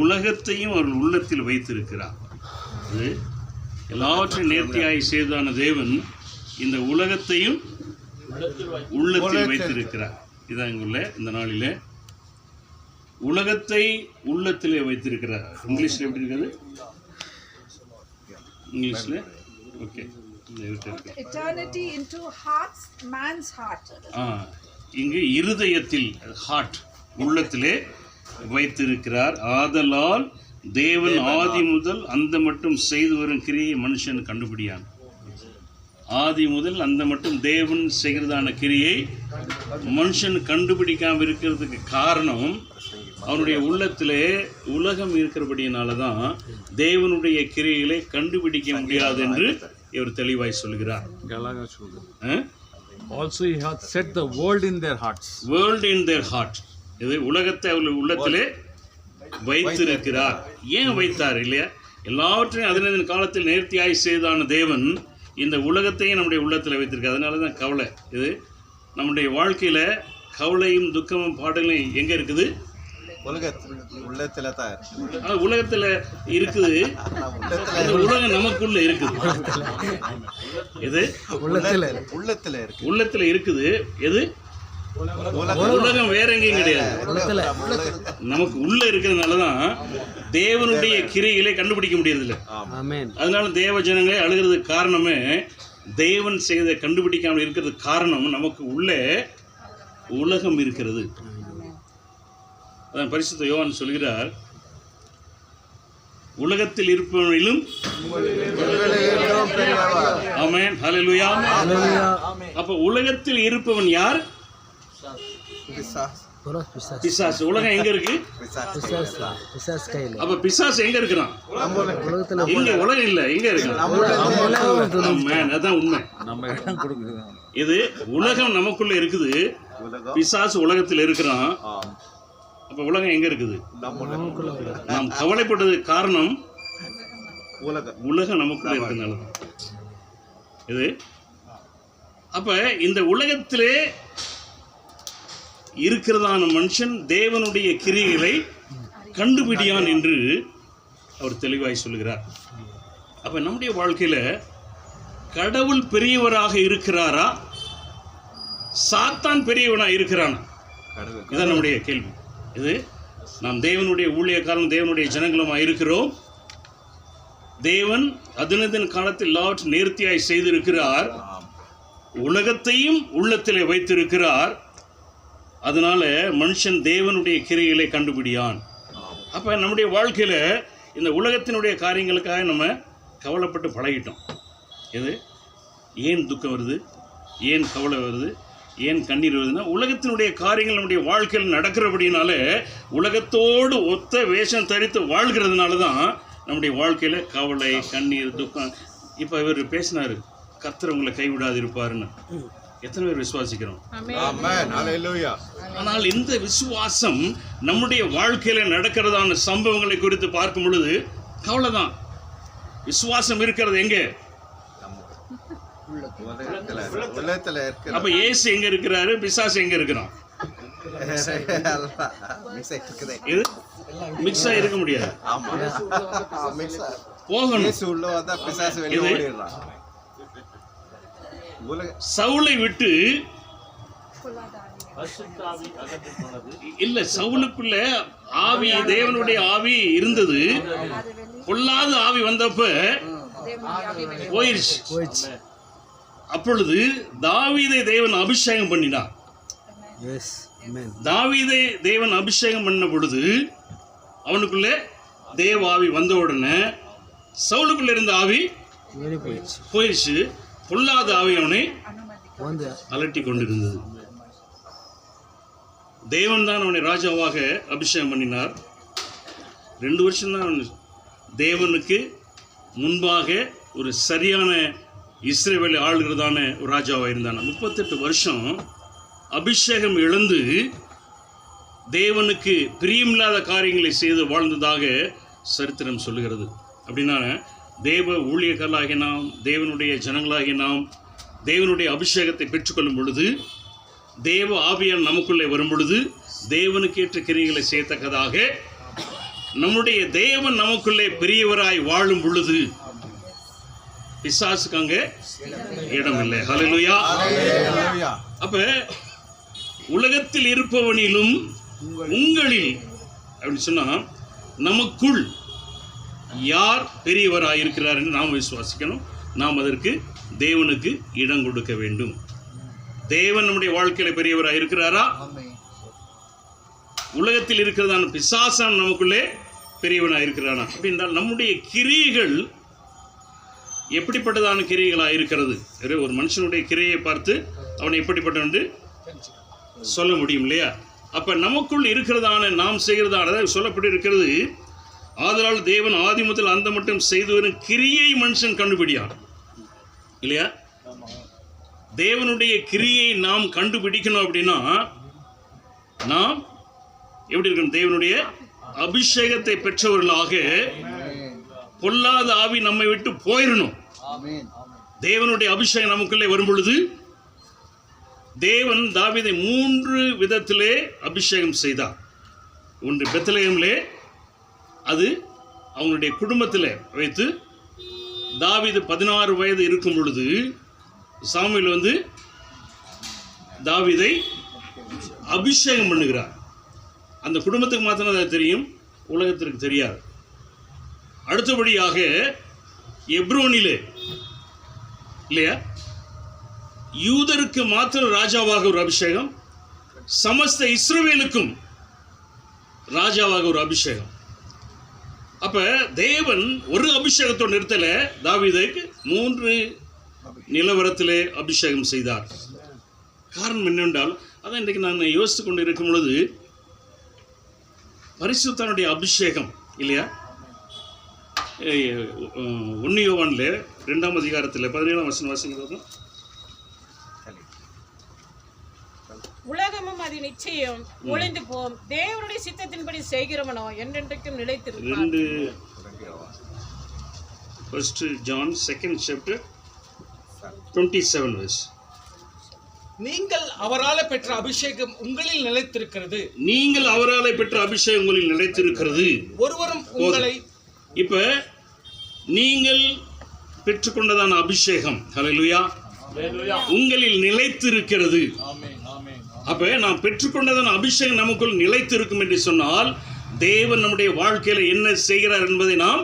உலகத்தையும் அவர் உள்ளத்தில் வைத்திருக்கிறார். அது எல்லாவற்றையும் நேர்த்தியாய் செய்தான தேவன் இந்த உலகத்தையும் உள்ளத்தில் வைத்திருக்கிறார். இதான் இங்குள்ள இந்த நாளிலே உலகத்தை உள்ளத்திலே வைத்திருக்கிறார். இங்கிலீஷ்ல எப்படி இருக்குது? இங்கிலீஷ்ல okay. Eternity into hearts, man's heart. இங்கு இருதயத்தில் ஹார்ட் உள்ளத்திலே வைத்திருக்கிறார். ஆதலால் தேவன் ஆதி முதல் அந்த மட்டும் செய்து வரும் கிரியை மனுஷன் கண்டுபிடியான். ஆதி முதல் அந்த மட்டும் தேவன் செய்கிறதான கிரியை மனுஷன் கண்டுபிடிக்காம இருக்கிறதுக்கு காரணம் அவனுடைய உள்ளத்திலே உலகம் இருக்கிறபடியினால தான் தேவனுடைய கிரியைகளை கண்டுபிடிக்க முடியாது என்று இவர் தெளிவாய் சொல்கிறார். Also he hath set the world in their hearts. World in their heart. இது உலகத்தை அவர்கள் உள்ளத்திலே வைத்திருக்கிறார். ஏன் வைத்தார் இல்லையா? எல்லாவற்றையும் அதனதின் காலத்தில் நேர்த்தியாய் செய்தான தேவன் இந்த உலகத்தையும் நம்முடைய உள்ளத்தில் வைத்திருக்கார். அதனால தான் கவலை. இது நம்முடைய வாழ்க்கையில் கவலையும் துக்கமும் பாடலும் எங்கே இருக்குது? உலகத்தில் இருக்குது. இந்த உலகம் நமக்குள்ள இருக்குது. எது? உள்ளத்தில் இருக்குது. எது? உலகம் வேற எங்கேயும் கிடையாது, நமக்கு உள்ள இருக்கிறதுனாலதான் தேவனுடைய கிரியைகளை கண்டுபிடிக்க முடியறதில்லை. அதனால தேவ ஜனங்களே அழுகிறதுக்கு காரணமே தேவன் செய்த கண்டுபிடிக்காமல் இருக்கிறதுக்கு காரணம் நமக்கு உள்ளே உலகம் இருக்கிறது. அதான் பரிசுத்த யோவான் சொல்கிறார், உலகத்தில் இருப்பவனிலும் ஆமென் ஹல்லேலூயா. அப்ப உலகத்தில் இருப்பவன் யார்? பிசாசு. உலகம் எங்க இருக்கு? அப்ப பிசாசு எங்க இருக்கிறான்? இங்க உலகம் இல்ல, எங்க இருக்கிறான்? அதான் உண்மை. இது உலகம் நமக்குள்ள இருக்குது, பிசாசு உலகத்தில் இருக்கிறான். அப்ப உலகம் எங்க இருக்குது? நாம் கவலைப்பட்டது காரணம் உலகம் நமக்குள்ள இருக்கிறதுனால. இது அப்ப இந்த உலகத்திலே இருக்கிறதான மனுஷன் தேவனுடைய கிரியைகளை கண்டுபிடியான் என்று அவர் தெளிவாய் சொல்கிறார். அப்ப நம்முடைய வாழ்க்கையில கடவுள் பெரியவராக இருக்கிறாரா, சாத்தான் பெரியவனா இருக்கிறானா? இதான் நம்முடைய கேள்வி. இது நாம் தேவனுடைய ஊழியக்காரன், தேவனுடைய ஜனங்களுமாக இருக்கிறோம். தேவன் அதினதின் காலத்தில் எல்லாவற்றையும் நேர்த்தியாய் செய்திருக்கிறார். உலகத்தையும் உள்ளத்திலே வைத்திருக்கிறார். அதனால மனுஷன் தேவனுடைய கிரியைகளை கண்டுபிடியான். அப்போ நம்முடைய வாழ்க்கையில் இந்த உலகத்தினுடைய காரியங்களுக்காக நம்ம கவலைப்பட்டு பழகிட்டோம். இது ஏன் துக்கம் வருது, ஏன் கவலை வருது, ஏன் கண்ணீர் வருதுன்னா உலகத்தினுடைய காரியங்கள் நம்முடைய வாழ்க்கையில் நடக்கிறபடினால உலகத்தோடு ஒத்த வேஷம் தரித்து வாழ்கிறதுனால தான் நம்முடைய வாழ்க்கையில் கவலை, கண்ணீர், துக்கம். இப்போ இவர் பேசினார், கர்த்தர் உங்களை கைவிடாது இருப்பாருன்னு. எத்தனை பேர் விசுவாசிக்கிறோம்? ஆனால் இந்த விசுவாசம் நம்முடைய வாழ்க்கையில நடக்கிறதான சம்பவங்களை குறித்து பார்க்கும் பொழுது கவலை தான். விசுவாசம் இருக்கிறது எங்க? அப்ப இயேசு எங்க இருக்கிறாரு, பிசாசு எங்க இருக்கிறான்? இது மிக்ஸா இருக்க முடியாது, போகணும். சவுலை விட்டு இல்ல, சவுலுக்குள்ள ஆவி, தேவனுடைய ஆவி இருந்தது. பொல்லாத ஆவி வந்தப்ப போயிருச்சு. அப்பொழுது தாவீதை தேவன் அபிஷேகம் பண்ணினார். தாவீதை தேவன் அபிஷேகம் பண்ண பொழுது அவனுக்குள்ள தேவ ஆவி வந்த உடனே சவுலுக்குள்ள இருந்த ஆவி போயிருச்சு. பொல்லாத ஆவி அவனை அலட்டி கொண்டிருந்தது. தேவன் தான் அவனை ராஜாவாக அபிஷேகம் பண்ணினார். 2 வருஷம் தான் அவன் தேவனுக்கு முன்பாக ஒரு சரியான இஸ்ரவேலை ஆளுகிறதான ஒரு ராஜாவாக இருந்தான். 38 வருஷம் அபிஷேகம் இழந்து தேவனுக்கு பிரியமில்லாத காரியங்களை செய்து வாழ்ந்ததாக சரித்திரம் சொல்லுகிறது. அப்படின்னா தேவ ஊழியர்களாகிய நாம், தேவனுடைய ஜனங்களாகிய நாம் தேவனுடைய அபிஷேகத்தை பெற்றுக்கொள்ளும் பொழுது, தேவ ஆவியான் நமக்குள்ளே வரும் பொழுது, தேவனுக்கு ஏற்ற கிரியைகளை செய்யத்தக்கதாக நம்முடைய தேவன் நமக்குள்ளே பெரியவராய் வாழும் பொழுது பிசாசுக்கு அங்கே இடம் இல்லை. ஹல்லேலூயா. அப்ப உலகத்தில் இருப்பவனிலும் உங்களில் அப்படின்னு சொன்னா நமக்குள் யார் பெரியவராக இருக்கிறார் என்று நாம் விசுவாசிக்கணும். நாம் அதற்கு தேவனுக்கு இடம் கொடுக்க வேண்டும். தேவன் நம்முடைய வாழ்க்கையில பெரியவராக இருக்கிறாரா? உலகத்தில் இருக்கிறதான பிசாசான் நமக்குள்ளே பெரியவனாக இருக்கிறானா? அப்படின்றால் நம்முடைய கிரியைகள் எப்படிப்பட்டதான கிரியைகளாக இருக்கிறது? ஒரு மனுஷனுடைய கிரியையை பார்த்து அவனை எப்படிப்பட்டவன் என்று சொல்ல முடியும் இல்லையா? அப்ப நமக்குள் இருக்கிறதான நாம் செய்கிறதான சொல்லப்பட்டு இருக்கிறது, ஆதலால் தேவன் ஆதி முதல் அந்த மட்டும் செய்து வரும் கிரியை மனுஷன் கண்டுபிடியான் இல்லையா? தேவனுடைய கிரியை நாம் கண்டுபிடிக்கணும் அப்படின்னா நாம் எப்படி இருக்கணும்? தேவனுடைய அபிஷேகத்தை பெற்றவர்களாக, பொல்லாத ஆவி நம்மை விட்டு போயிடணும். தேவனுடைய அபிஷேகம் நமக்குள்ளே வரும் பொழுது தேவன் தாவீதை 3 விதத்திலே அபிஷேகம் செய்தார். ஒன்று பெத்லகேமிலே, அது அவங்களுடைய குடும்பத்தில் வைத்து தாவீது 16 வயது இருக்கும் பொழுது சாமுவேல் வந்து தாவீதை அபிஷேகம் பண்ணுகிறார். அந்த குடும்பத்துக்கு மாத்திரம் அது தெரியும், உலகத்திற்கு தெரியாது. அடுத்தபடியாக எப்ரோனிலே இல்லையா, யூதருக்கு மாத்திரம் ராஜாவாக ஒரு அபிஷேகம், சமஸ்த இஸ்ரவேலுக்கும் ராஜாவாக ஒரு அபிஷேகம். அப்ப தேவன் ஒரு அபிஷேகத்தோடு நிறுத்தல, தாவீதுக்கு 3 நிலவரத்திலே அபிஷேகம் செய்தார். காரணம் என்னவென்றால், அதான் இன்றைக்கு நான் யோசித்து கொண்டு இருக்கும் பொழுது, பரிசுத்தனுடைய அபிஷேகம் இல்லையா? 1 யோவானில் 2ஆம் அதிகாரத்தில் 17ஆம் வசனம் வாசிக்கிறோம். உலகமும் அது நிச்சயம் ஒளிந்து போம், தேவனுடைய சித்தத்தின்படி செய்கிறவனோ என்றென்றைக்கும் நிலைத்திருப்பான். 1 John 2nd chapter 27 verse. நீங்கள் அவரால் பெற்ற அபிஷேகம் உங்களில் நிலைத்திருக்கிறது. நீங்கள் அவரால் பெற்ற அபிஷேகம் உங்களில் நிலைத்திருக்கிறது. ஒருவரும் உங்களை இப்ப நீங்கள் பெற்றுக்கொண்டதான அபிஷேகம் ஹல்லேலூயா உங்களில் நிலைத்திருக்கிறது. அப்ப நாம் பெற்றுக்கொண்டதன் அபிஷேகம் நமக்குள் நிலைத்திருக்கும் என்று சொன்னால் தேவன் நம்முடைய வாழ்க்கையில என்ன செய்கிறார் என்பதை நாம்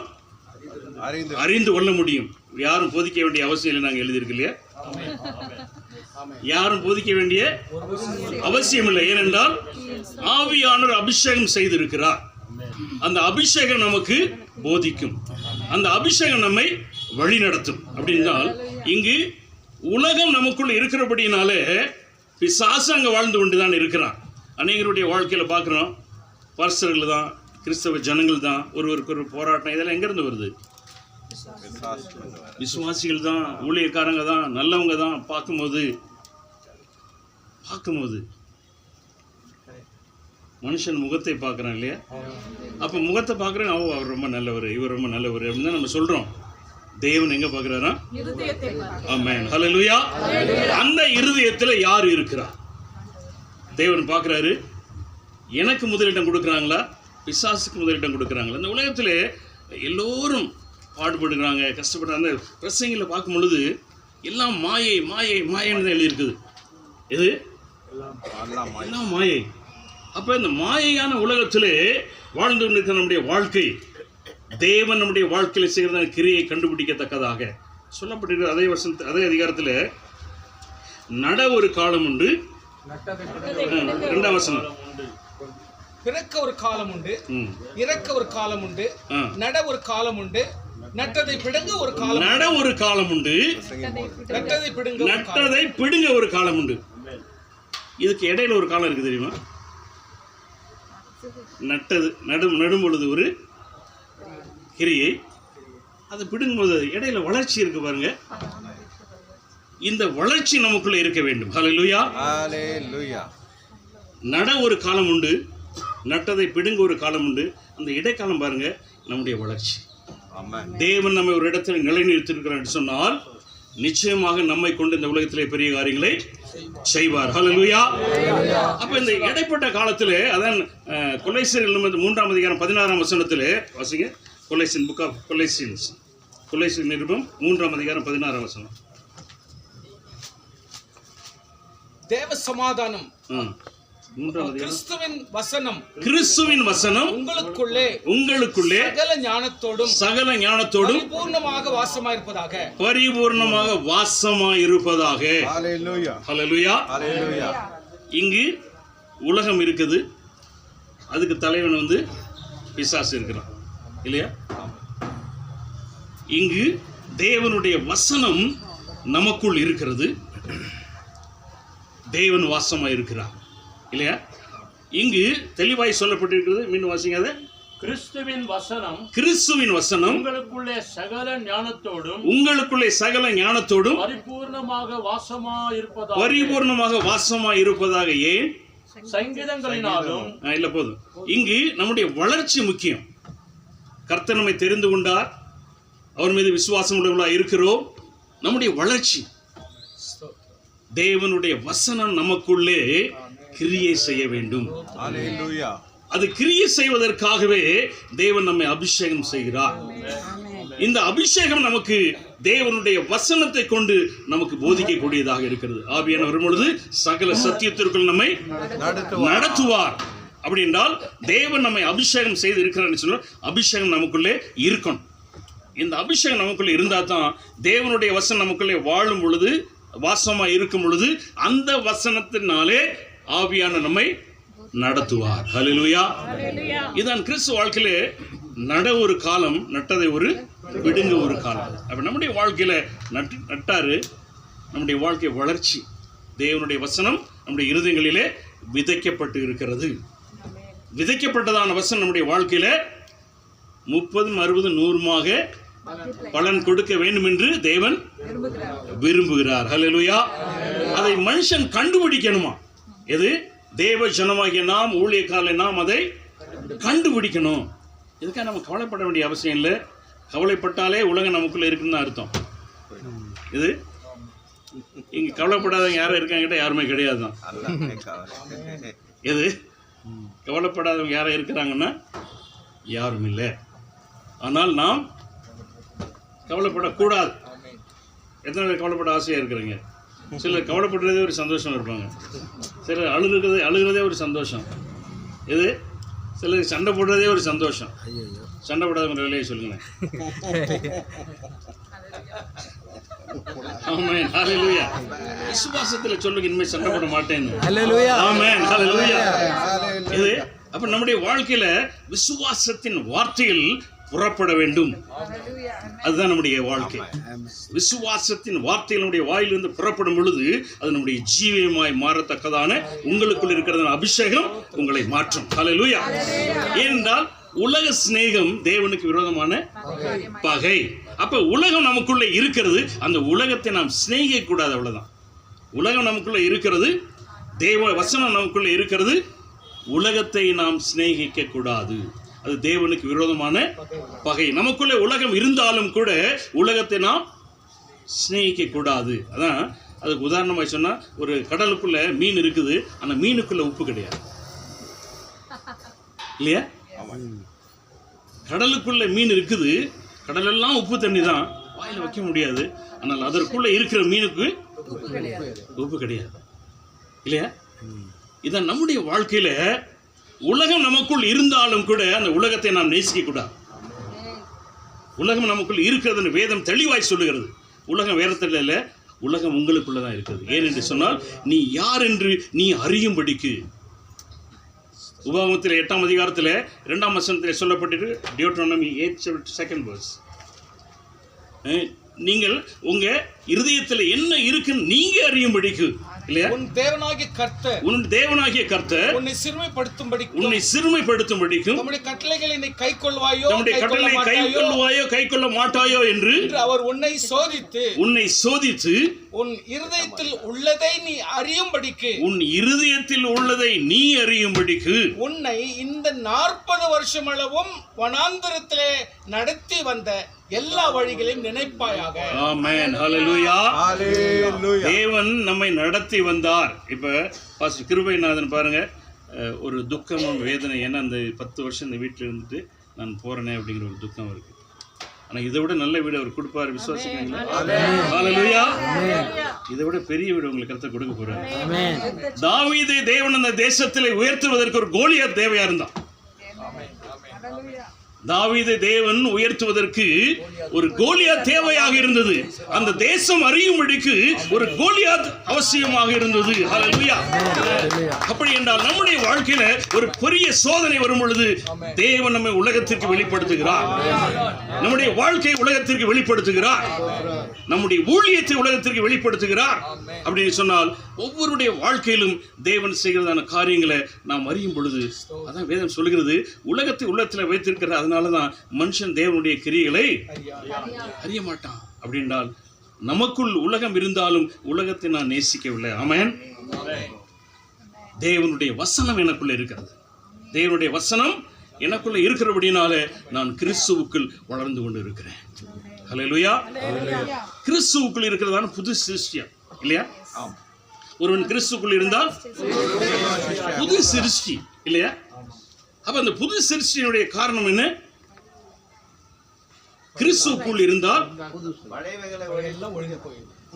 அறிந்து கொள்ள முடியும். யாரும் போதிக்க வேண்டிய அவசியம் இல்லை. நாங்கள் எழுதியிருக்கு இல்லையா? யாரும் போதிக்க வேண்டிய அவசியம் இல்லை. ஏனென்றால் ஆவியானவர் அபிஷேகம் செய்திருக்கிறார். அந்த அபிஷேகம் நமக்கு போதிக்கும், அந்த அபிஷேகம் நம்மை வழி நடத்தும். அப்படின்னால் இங்கு உலகம் நமக்குள்ள இருக்கிறபடினாலே பிசாசு அங்கே வாழ்ந்து கொண்டு தான் இருக்கிறான். அநேகருடைய வாழ்க்கையில் பார்க்குறோம், பரிசர்கள் தான், கிறிஸ்தவ ஜனங்கள் தான், ஒருவருக்கு ஒரு போராட்டம். இதெல்லாம் எங்கேருந்து வருது? விசுவாசிகள் தான், ஊழியக்காரங்க தான், நல்லவங்க தான். பார்க்கும்போது மனுஷன் முகத்தை பார்க்குறான் இல்லையா? அப்போ முகத்தை பார்க்குறேன், அவர் ரொம்ப நல்லவர், இவர் ரொம்ப நல்லவர் அப்படின்னு தான் நம்ம சொல்கிறோம். தேவன் எங்கே பார்க்குறாரா? ஆமென், ஹல்லேலூயா. அந்த இருதயத்தில் யார் இருக்கிறார்? தேவன் பார்க்குறாரு. எனக்கு முதலிடம் கொடுக்குறாங்களா, பிசாசுக்கு முதலிடம் கொடுக்குறாங்களா? இந்த உலகத்தில் எல்லோரும் பாடுபடுகிறாங்க, கஷ்டப்படுறாங்க. அந்த பிரசங்கில் பார்க்கும் பொழுது எல்லாம் மாயை மாயை மாயன்னு தான் எழுதியிருக்குது. எது? எல்லாம் மாயை. அப்போ இந்த மாயையான உலகத்திலே வாழ்ந்து கொண்டிருக்கிற நம்முடைய வாழ்க்கை தேவன் நம்முடைய வாழ்க்கையில் செய்கிற கிரியை கண்டுபிடிக்கத்தக்கதாக சொல்லப்பட்டிருக்கிற அதே அதிகாரத்தில் நட ஒரு காலம் உண்டு. 2ஆம் வசனம். பிறக்க ஒரு காலம் உண்டு, இறக்க ஒரு காலம் உண்டு, நட ஒரு காலம் உண்டு, நட்டதை பிடுங்க ஒரு காலம். நட ஒரு காலம் உண்டு, நட்டதை பிடுங்க ஒரு காலம் உண்டு. இதுக்கு இடையில ஒரு காலம் இருக்கு தெரியுமா? நடும் பொழுது ஒரு கிரியை, அது பிடுங்கும்போது இடையில வளர்ச்சி இருக்கு பாருங்க. இந்த வளர்ச்சி நமக்குள்ள இருக்க வேண்டும். ஹல்லேலூயா, ஹல்லேலூயா. நட ஒரு காலம் உண்டு, நட்டதை பிடுங்க ஒரு காலம் உண்டு. அந்த இடைக்காலம் பாருங்க நம்முடைய வளர்ச்சி. தேவன் நம்மை ஒரு இடத்துல நிலைநிறுத்திருக்கிறார் என்று சொன்னால் நிச்சயமாக நம்மை கொண்டு இந்த உலகத்திலே பெரிய காரியங்களை செய்வார். ஹல்லேலூயா. அப்ப இந்த இடைப்பட்ட காலத்திலே, அதான் கொலைசியர் 3ஆம் அதிகாரம் 16ஆம் வசனத்திலே வாசிங்க. கொலைசியன், புக் ஆஃப் கொலைசியன் நிருபம் 3ஆம் அதிகாரம் 16ஆம் வசனம். தேவ சமாதானம், கிறிஸ்துவின் வசனம் உங்களுக்குள்ளே சகல ஞானத்தோடும் பரிபூர்ணமாக வாசமாயிருப்பதாக. ஹல்லேலூயா. இங்கு உலகம் இருக்குது, அதுக்கு தலைவன் பிசாசு இருக்கிறான் இல்லையா? இங்கு தேவனுடைய வசனம் நமக்குள் இருக்கிறது, தேவன் வாசமாயிருக்கிறார் இல்லையா? இங்கு தெளிவாய் சொல்லப்பட்டிருக்கிறது. மீண்டும் வாசிங்க. அதை கிறிஸ்துவின் வசனம் உங்களுக்குள்ளே சகல ஞானத்தோடும் பரிபூர்ணமாக வாசமாயிருப்பதாக. ஏன்? சங்கீதங்களினாலும் இல்ல, போதும். இங்கு நம்முடைய வளர்ச்சி முக்கியம். கர்த்தர் நம்மை தெரிந்து கொண்டார், அவர் மீது விசுவாசம் உள்ளவர்களாக இருக்கிறோம். நம்முடைய வளர்ச்சி, தேவனுடைய வசனம் நமக்குள்ளே கிரியை செய்ய வேண்டும். அது கிரியை செய்வதற்காகவே தேவன் நம்மை அபிஷேகம் செய்கிறார். இந்த அபிஷேகம் நமக்கு தேவனுடைய வசனத்தை கொண்டு நமக்கு போதிக்கக்கூடியதாக இருக்கிறது. ஆவியானவர் வரும் பொழுது சகல சத்தியத்திற்குள் நம்மை நடத்துவார். அப்படி என்றால் தேவன் நம்மை அபிஷேகம் செய்து இருக்கிறார் சொன்னால் அபிஷேகம் நமக்குள்ளே இருக்கணும். இந்த அபிஷேகம் நமக்குள்ளே இருந்தால் தான் தேவனுடைய வசனம் நமக்குள்ளே வாழும் பொழுது, வாசமா இருக்கும் பொழுது அந்த வசனத்தினாலே ஆவியான நம்மை நடத்துவார். ஹல்லேலூயா. இதான் கிறிஸ்துவ வாழ்க்கையிலே நட ஒரு காலம், நட்டதை ஒரு விடுங்க ஒரு காலம். அப்ப நம்முடைய வாழ்க்கையில நட்டாரு, நம்முடைய வாழ்க்கை வளர்ச்சி. தேவனுடைய வசனம் நம்முடைய இருதயங்களிலே விதைக்கப்பட்டு இருக்கிறது. விதைக்கப்பட்டதான வசனம் நம்முடைய வாழ்க்கையில 30, 60, 100 பலன் கொடுக்க வேண்டும் என்று தேவன் விரும்புகிறார். ஹல்லேலூயா. அதை மனுஷன் கண்டுபிடிக்கணுமா? எது? தேவ ஜனமாகிய நாம், ஊழியக்காரர்களாகிய நாம் அதை கண்டுபிடிக்கணும். இதுக்காக நம்ம கவலைப்பட வேண்டிய அவசியம் இல்லை. கவலைப்பட்டாலே உலகம் நமக்குள்ள இருக்குன்னு அர்த்தம். இது இங்க கவலைப்படாதவங்க யாரும் இருக்காங்கிட்ட யாருமே கிடையாது தான். எது? கவலைப்படாதவங்க யாரும் இருக்கிறாங்கன்னா யாரும் இல்லை. ஆனால் நாம் கவலைப்படக்கூடாது. எத்தனை பேர் கவலைப்பட ஆசையாக இருக்கிறீங்க? சிலர் கவலைப்படுறதே ஒரு சந்தோஷம் இருப்பாங்க. சிலர் அழுகிறதே ஒரு சந்தோஷம். இது சிலருக்கு சண்டை போடுறதே ஒரு சந்தோஷம். சண்டை போடாதவங்க வேலையை சொல்லுங்களேன். ஆமென், ஹல்லேலூயா. விசுவாசத்துல சொல்லுங்க, இனிமே சண்டை போட மாட்டேன்னு. ஆமென், ஹல்லேலூயா. இது அப்ப நம்முடைய வாழ்க்கையில விசுவாசத்தின் வார்த்தைகள் புறப்பட வேண்டும். அதுதான் நம்முடைய வாழ்க்கை. விசுவாசத்தின் வார்த்தைகள் நம்முடைய வாயிலிருந்து புறப்படும் பொழுது அது நம்முடைய ஜீவியமாய் மாறத்தக்கதான உங்களுக்குள் இருக்கிறதான அபிஷேகம் உங்களை மாற்றும். ஹல்லேலூயா. ஏனென்றால் உலக சிநேகம் தேவனுக்கு விரோதமான பகை. அப்ப உலகம் நமக்குள்ள இருக்கிறது, அந்த உலகத்தை நாம் சிநேகிக்க கூடாது, அவ்வளவுதான். உலகம் நமக்குள்ள இருக்கிறது, தேவ வசனம் நமக்குள்ள இருக்கிறது, உலகத்தை நாம் சிநேகிக்க கூடாது. அது தேவனுக்கு விரோதமான பகை. நமக்குள்ளே உலகம் இருந்தாலும் கூட உலகத்தை நாம் சிநேகிக்க கூடாது. அதான் அதுக்கு உதாரணமாக சொன்னா, ஒரு கடலுக்குள்ள மீன் இருக்குது, ஆனா மீனுக்குள்ள உப்பு கிடையாது, இல்லையா? கடலுக்குள்ள மீன் இருக்குது, கடலெல்லாம் உப்பு தண்ணி தான், வாயில வைக்க முடியாது. ஆனால் அதற்குள்ள இருக்கிற மீனுக்கு உப்பு கிடையாது, இல்லையா? இதான் நம்முடைய வாழ்க்கையில உலகம் நமக்குள் இருந்தாலும் கூட அந்த உலகத்தை நாம் நேசிக்க கூடாது. உலகம் நமக்குள் இருக்கிறது வேதம் தெளிவாய் சொல்லுகிறது. உலகம் வேறத்தில் இல்லை, உலகம் உங்களுக்குள்ளதான் இருக்கிறது. ஏனென்று சொன்னால், நீ யார் என்று நீ அறியும்படிக்கு. உபாகமத்தில் 8ஆம் அதிகாரத்தில் 2ஆம் வசனத்தில் சொல்லப்பட்டிருக்கு. டியூட்டரோனமி 8:2 verse. நீங்கள் உங்க இருதயத்தில் என்ன இருக்குன்னு நீங்க அறியும்படிக்கு, இல்லையா? உன் தேவனாகிய கர்த்தர் உன்னை சிறுமைப்படுத்தும்படிக்கும் நம்முடைய கட்டளைகளை நீ கைக்கொள்ள மாட்டாயோ என்று அவர் உன்னை சோதித்து உன் இருதயத்தில் உள்ளதை நீ அறியும்படிக்கு உன்னை இந்த 40 வருஷம் அளவும் வனாந்தரத்திலே நடத்தி வந்த எல்லா வழிகளையும் நினைப்பாயாக. ஆமென், ஹல்லேலூயா. தேவன் நம்மை நடத்தி வந்தார். இப்ப பாஸ்டர் கிருபைநாதன் பாருங்க, ஒரு துக்கமும் வேதனை. ஏன்னா அந்த 10 வருஷம் இந்த வீட்டில் இருந்துட்டு நான் போறேனே அப்படிங்கிற ஒரு துக்கம் இருக்கு. ஆனா இதை விட நல்ல வீடு அவர் கொடுப்பாரு, விசுவாசிக்கிறீங்களா? ஹல்லேலூயா. இதை விட பெரிய வீடு உங்களுக்கு கர்த்தர் கொடுக்க போறாரு. தாவீதை தேவன் அந்த தேசத்திலே உயர்த்துவதற்கு ஒரு கோலியாத் தேவையா இருந்தான். தாவீதை தேவன் உயர்த்துவதற்கு ஒரு கோலியாத் தேவையாக இருந்தது. அந்த தேசம் அறியும்படிக்கு ஒரு கோலியாத் அவசியமாக இருந்தது. ஹல்லேலூயா. அப்படி என்றால் நம்முடைய வாழ்க்கையில ஒரு பெரிய சோதனை வரும் பொழுது தேவன் நம்மை உலகத்திற்கு வெளிப்படுத்துகிறார். நம்முடைய வாழ்க்கையை உலகத்திற்கு வெளிப்படுத்துகிறார். நம்முடைய ஊழியத்தை உலகத்திற்கு வெளிப்படுத்துகிறார். அப்படின்னு சொன்னால் ஒவ்வொருடைய வாழ்க்கையிலும் தேவன் செய்கிறதான காரியங்களை நாம் அறியும் பொழுது, அதான் வேதம் சொல்கிறது, உலகத்தை உள்ளத்தில் வைத்திருக்கிற. அதனாலதான் மனுஷன் தேவனுடைய கிரியைகளை அறிய மாட்டான். அப்படின்றால் நமக்குள் உலகம் இருந்தாலும் உலகத்தை நான் நேசிக்கவில்லை. ஆமென். தேவனுடைய வசனம் எனக்குள்ள இருக்கிறது. தேவனுடைய வசனம் எனக்குள்ள இருக்கிறபடினால நான் கிறிஸ்துவுக்குள் வளர்ந்து கொண்டு இருக்கிறேன். ஹல்லேலூயா. கிறிஸ்துவுக்குள் இருக்கிறதான புது சிருஷ்டியா, இல்லையா? ஒருவன் கிறிஸ்துவுக்குள் இருந்தால் புது சிருஷ்டி, இல்லையா? அப்ப அந்த புது சிருஷ்டியினுடைய காரணம் என்ன? கிறிஸ்துவுக்குள் இருந்தால்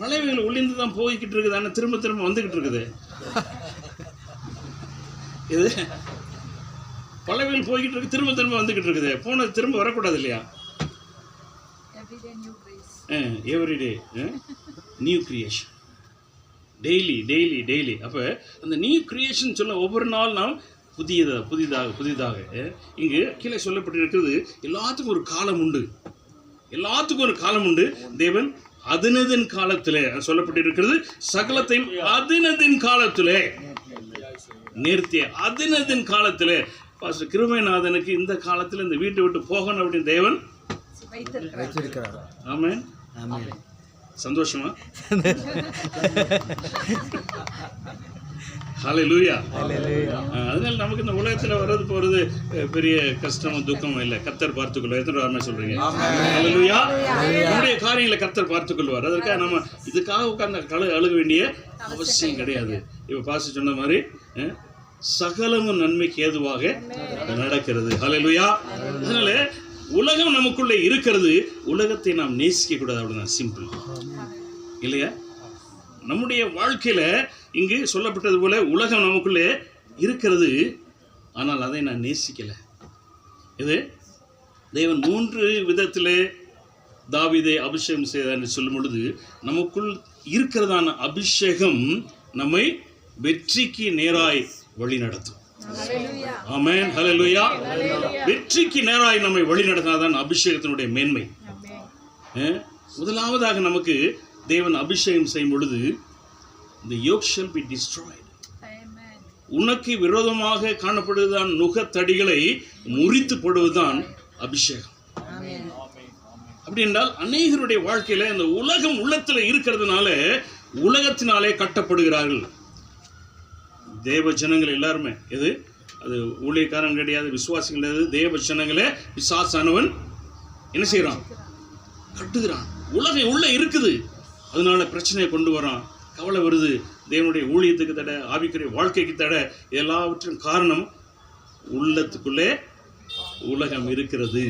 பழையவைகள் ஒளிந்து தான் போய்கிட்டு இருக்குது, ஆனா திரும்ப திரும்ப வந்துகிட்டு இருக்குது. இது பழையவைகள் போய்கிட்டு இருக்கு, திரும்ப திரும்ப வந்துகிட்டு இருக்குது. போனது திரும்ப வரக்கூடாது, இல்லையா? Everyday new creation, daily. அப்ப அந்த நியூ கிரியேஷன் சொல்ல ஒவ்வொரு நாள் நாம் புதிதாக இங்கு கீழே சொல்லப்பட்டிருக்கிறது. எல்லாத்துக்கும் ஒரு காலம் உண்டு. தேவன் அதினதின் காலத்திலே சொல்லப்பட்டிருக்கிறது. சகலத்தையும் அதினதின் காலத்திலே நேர்த்திய அதினதின் காலத்திலே. பாஸ்டர் கிருபைநாதனுக்கு இந்த காலத்தில் இந்த வீட்டை விட்டு போகணும் அப்படின்னு தேவன் வைத்திருக்கிறார். ஆமென். சந்தோஷமா? ஹல்லேலூயா. அதனால நமக்கு இந்த உலகத்துல வர்றது போறது பெரிய கஷ்டமும் துக்கமும் இல்லை. கர்த்தர் பார்த்துக்கொள்வார். எத்தனை வாரமா சொல்றீங்க? ஹல்லேலூயா. நம்முடைய காரியங்களை கர்த்தர் பார்த்துக்கொள்வார். அதற்காக நம்ம இதுக்காக உட்கார்ந்து அழுக வேண்டிய அவசியம் கிடையாது. இப்ப பாஸ்டர் சொன்ன மாதிரி சகலமும் நன்மைக்கு ஏதுவாக நடக்கிறது. ஹல்லேலூயா. அதனால உலகம் நமக்குள்ளே இருக்கிறது, உலகத்தை நாம் நேசிக்க கூடாது. அவ்வளவுதான், சிம்பிள், இல்லையா? நம்முடைய வாழ்க்கையில இங்கு சொல்லப்பட்டது போல உலகம் நமக்குள்ளே இருக்கிறது, ஆனால் அதை நான் நேசிக்கல. இது தேவன் 3 விதத்திலே தாவீதை அபிஷேகம் செய்தார் என்று சொல்லும் பொழுது, நமக்குள் இருக்கிறதான அபிஷேகம் நம்மை வெற்றிக்கு நேராய் வழி நடத்தும். ஆமென், ஹல்லேலூயா. வெற்றிக்கு நேராய் நம்மை வழி நடத்தினாதான் அபிஷேகத்தினுடைய மேன்மை. முதலாவதாக நமக்கு தேவன் அபிஷேகம் செய்யும் பொழுது, the yoke shall be destroyed. உனக்கு விரோதமாக காணப்படுவதுதான் நுகத்தடிகளை முறித்து போடுவதுதான் அபிஷேகம். அப்படி என்றால் அநேகருடைய வாழ்க்கையில இந்த உலகம் உள்ளத்துல இருக்கிறதுனால உலகத்தினாலே கட்டப்படுகிறார்கள். தேவ ஜனங்கள் எல்லாருமே, எது அது ஊழியக்காரன் கிடையாது, விசுவாசிகள் கிடையாது, தேவ ஜனங்களே பிசாசானவன் என்ன செய்யறான்? கட்டுகிறான். உலகம் உள்ள இருக்குது, அதனால பிரச்சனையை கொண்டு வரான், கவலை வருது, தேவனுடைய ஊழியத்துக்கு தடை, ஆவிக்குரிய வாழ்க்கைக்கு தடை. எல்லாவற்றும் காரணம் உள்ளத்துக்குள்ளே உலகம் இருக்கிறது.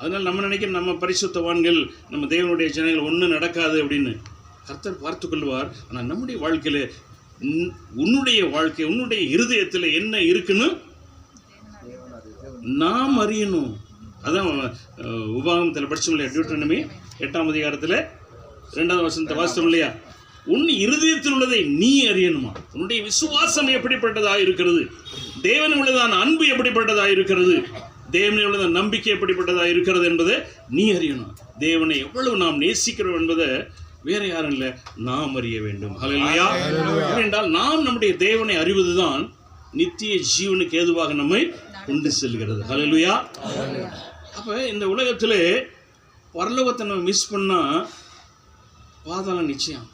அதனால் நம்ம நினைக்கிறோம் நம்ம பரிசுத்தவான்கள், நம்ம தேவனுடைய ஜனங்கள் ஒன்றும் நடக்காது அப்படின்னு. கர்த்தர் பார்த்து கொள்வார். ஆனால் நம்முடைய வாழ்க்கையில், உன்னுடைய வாழ்க்கை, உன்னுடைய இருதயத்தில் என்ன இருக்குன்னு நாம் அறியணும். அதான் உபாகமத்தில் படிச்சோம் இல்லையா, டியூட்டனமி 8ஆம் அதிகாரத்தில் 2ஆவது வசனத்தை வாசித்தோம் இல்லையா, உன் இருதயத்தில் உள்ளதை நீ அறியணுமா. உன்னுடைய விசுவாசம் எப்படிப்பட்டதாக இருக்கிறது, தேவன் உள்ளதான அன்பு எப்படிப்பட்டதாக இருக்கிறது, தேவனை உள்ளதான நம்பிக்கை எப்படிப்பட்டதாக இருக்கிறது என்பதை நீ அறியணும். தேவனை எவ்வளவு நாம் நேசிக்கிறோம் என்பதை வேற யாரும் இல்லை, நாம் அறிய வேண்டும். ஹல்லேலூயா. என்றால் நாம் நம்முடைய தேவனை அறிவதுதான் நித்திய ஜீவனுக்கு ஏதுவாக நம்மை கொண்டு செல்கிறது. ஹல்லேலூயா. அப்ப இந்த உலகத்திலே பரலோகத்தை நம்ம மிஸ் பண்ணா பாதாளம் நிச்சயம்.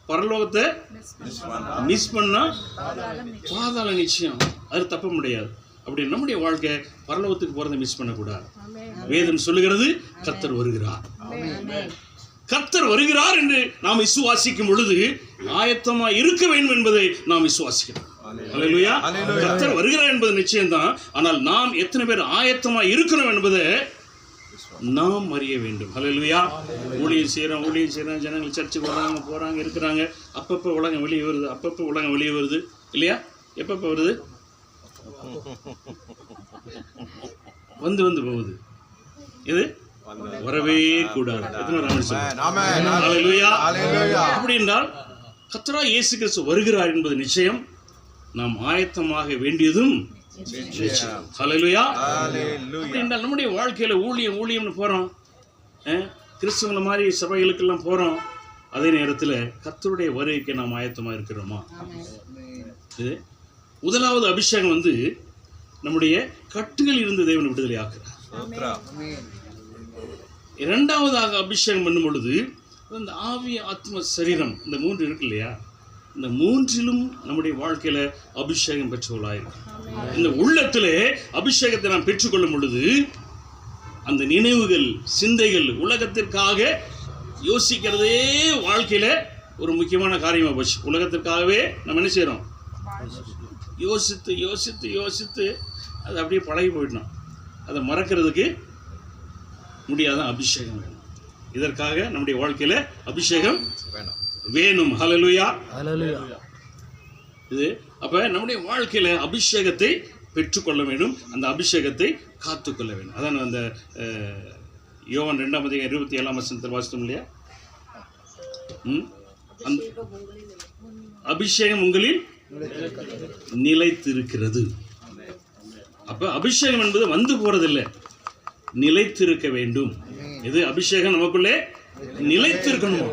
பரலோகத்தை மிஸ் பண்ணா பாதாளம் நிச்சயம், அது தப்ப முடியாது. அப்படி நம்முடைய வாழ்க்கை பரலோகத்துக்கு போறதை மிஸ் பண்ணக்கூடாது. வேதம் சொல்லுகிறது, கர்த்தர் வருகிறார். கர்த்தர் வருகிறார் என்று நாம் விசுவாசிக்கும் பொழுது ஆயத்தமா இருக்க வேண்டும் என்பதை நாம் விசுவாசிக்கிறோம். ஹல்லேலூயா. கர்த்தர் வருகிறார் என்பது நிச்சயம்தான். ஆனால் நாம் எத்தனை பேர் ஆயத்தமா இருக்கணும் என்பதை நாம் அறிய வேண்டும். ஹல்லேலூயா. ஊழியம் செய்யறோம், ஜனங்கள் சர்ச்சுக்கு வராங்க, போறாங்க, இருக்கிறாங்க. அப்பப்போ உலகம் வெளியே வருது, இல்லையா? எப்பப்போ வருது? வந்து போகுது. இது வரவே கூடாது. அப்படி என்றால் கர்த்தராகிய இயேசு கிறிஸ்து வருகிறார் என்பது நிச்சயம். நாம் ஆயத்தமாக வேண்டியதும் நிச்சயம். ஹல்லேலூயா. அப்படி என்றால் நம்முடைய வாழ்க்கையில ஊழியம்னு போறோம், கிறிஸ்துவ மாதிரி சபைகளுக்கெல்லாம் போறோம். அதே நேரத்தில் கர்த்தருடைய வருகைக்கு நாம் ஆயத்தமா இருக்கிறோமா? இது முதலாவது அபிஷேகம் வந்து நம்முடைய கட்டுகள் இருந்து தேவனை விடுதலை ஆக்குறார். இரண்டாவதாக அபிஷேகம் பண்ணும் பொழுது இந்த ஆவி, ஆத்ம, சரீரம், இந்த 3 இருக்கு இல்லையா, இந்த 3லும் நம்முடைய வாழ்க்கையில அபிஷேகம் பெற்றவர்களாயிருக்கும். இந்த உள்ளத்திலே அபிஷேகத்தை நாம் பெற்றுக்கொள்ளும் பொழுது அந்த நினைவுகள், சிந்தைகள் உலகத்திற்காக யோசிக்கிறதே வாழ்க்கையில ஒரு முக்கியமான காரியமா போச்சு. உலகத்திற்காகவே நம்ம என்ன செய்யறோம்? யோசித்து அது அப்படியே பழகி போயிடணும். அதை மறக்கிறதுக்கு முடியாத அபிஷேகம் வேணும். இதற்காக நம்முடைய வாழ்க்கையில அபிஷேகம் வேணும். ஹல்லேலூயா. இது அப்ப நம்முடைய வாழ்க்கையில அபிஷேகத்தை பெற்றுக்கொள்ள வேண்டும், அந்த அபிஷேகத்தை காத்துக்கொள்ள வேண்டும். அதான் அந்த யோவான் 2ஆம் அதிகாரம் 27ஆம் வசனத்தில் வாசித்தோம் இல்லையா, அந்த அபிஷேகம் உங்களில் நிலைத்திருக்கிறது. அப்ப அபிஷேகம் என்பது வந்து போறதில்லை, நிலைத்திருக்க வேண்டும். இது அபிஷேகம் நமக்குள்ளே நிலைத்திருக்கணும்.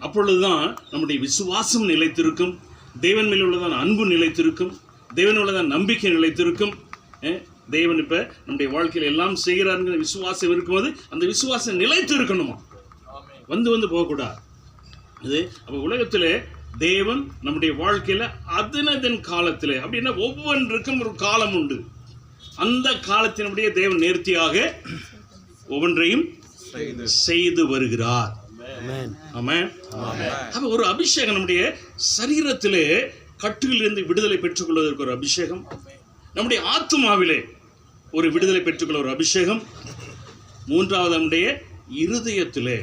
அப்பொழுதுதான் நம்முடைய விசுவாசம் நிலைத்திருக்கும், தேவன் மேல் உள்ளதான அன்பு நிலைத்திருக்கும், தேவன் உள்ளதான நம்பிக்கை நிலைத்திருக்கும். தேவன் இப்ப நம்முடைய வாழ்க்கையில் எல்லாம் செய்கிறாருங்கிற விசுவாசம் இருக்கும்போது அந்த விசுவாசம் நிலைத்து இருக்கணுமா, வந்து போகக்கூடாது. அது அப்ப உலகத்திலே தேவன் நம்முடைய வாழ்க்கையில அதனதன் காலத்திலே, அப்படின்னா ஒவ்வொன்றுக்கும் ஒரு காலம் உண்டு. அந்த காலத்தினுடைய தேவன் நேர்த்தியாக ஒவ்வொன்றையும் செய்து வருகிறார். ஆமென். அப்ப ஒரு அபிஷேகம் நம்முடைய சரீரத்திலே கட்டுகளிலிருந்து விடுதலை பெற்றுக்கொள்வதற்கு ஒரு அபிஷேகம், நம்முடைய ஆத்மாவிலே ஒரு விடுதலை பெற்றுக்கொள்ள ஒரு அபிஷேகம், மூன்றாவது நம்முடைய இருதயத்திலே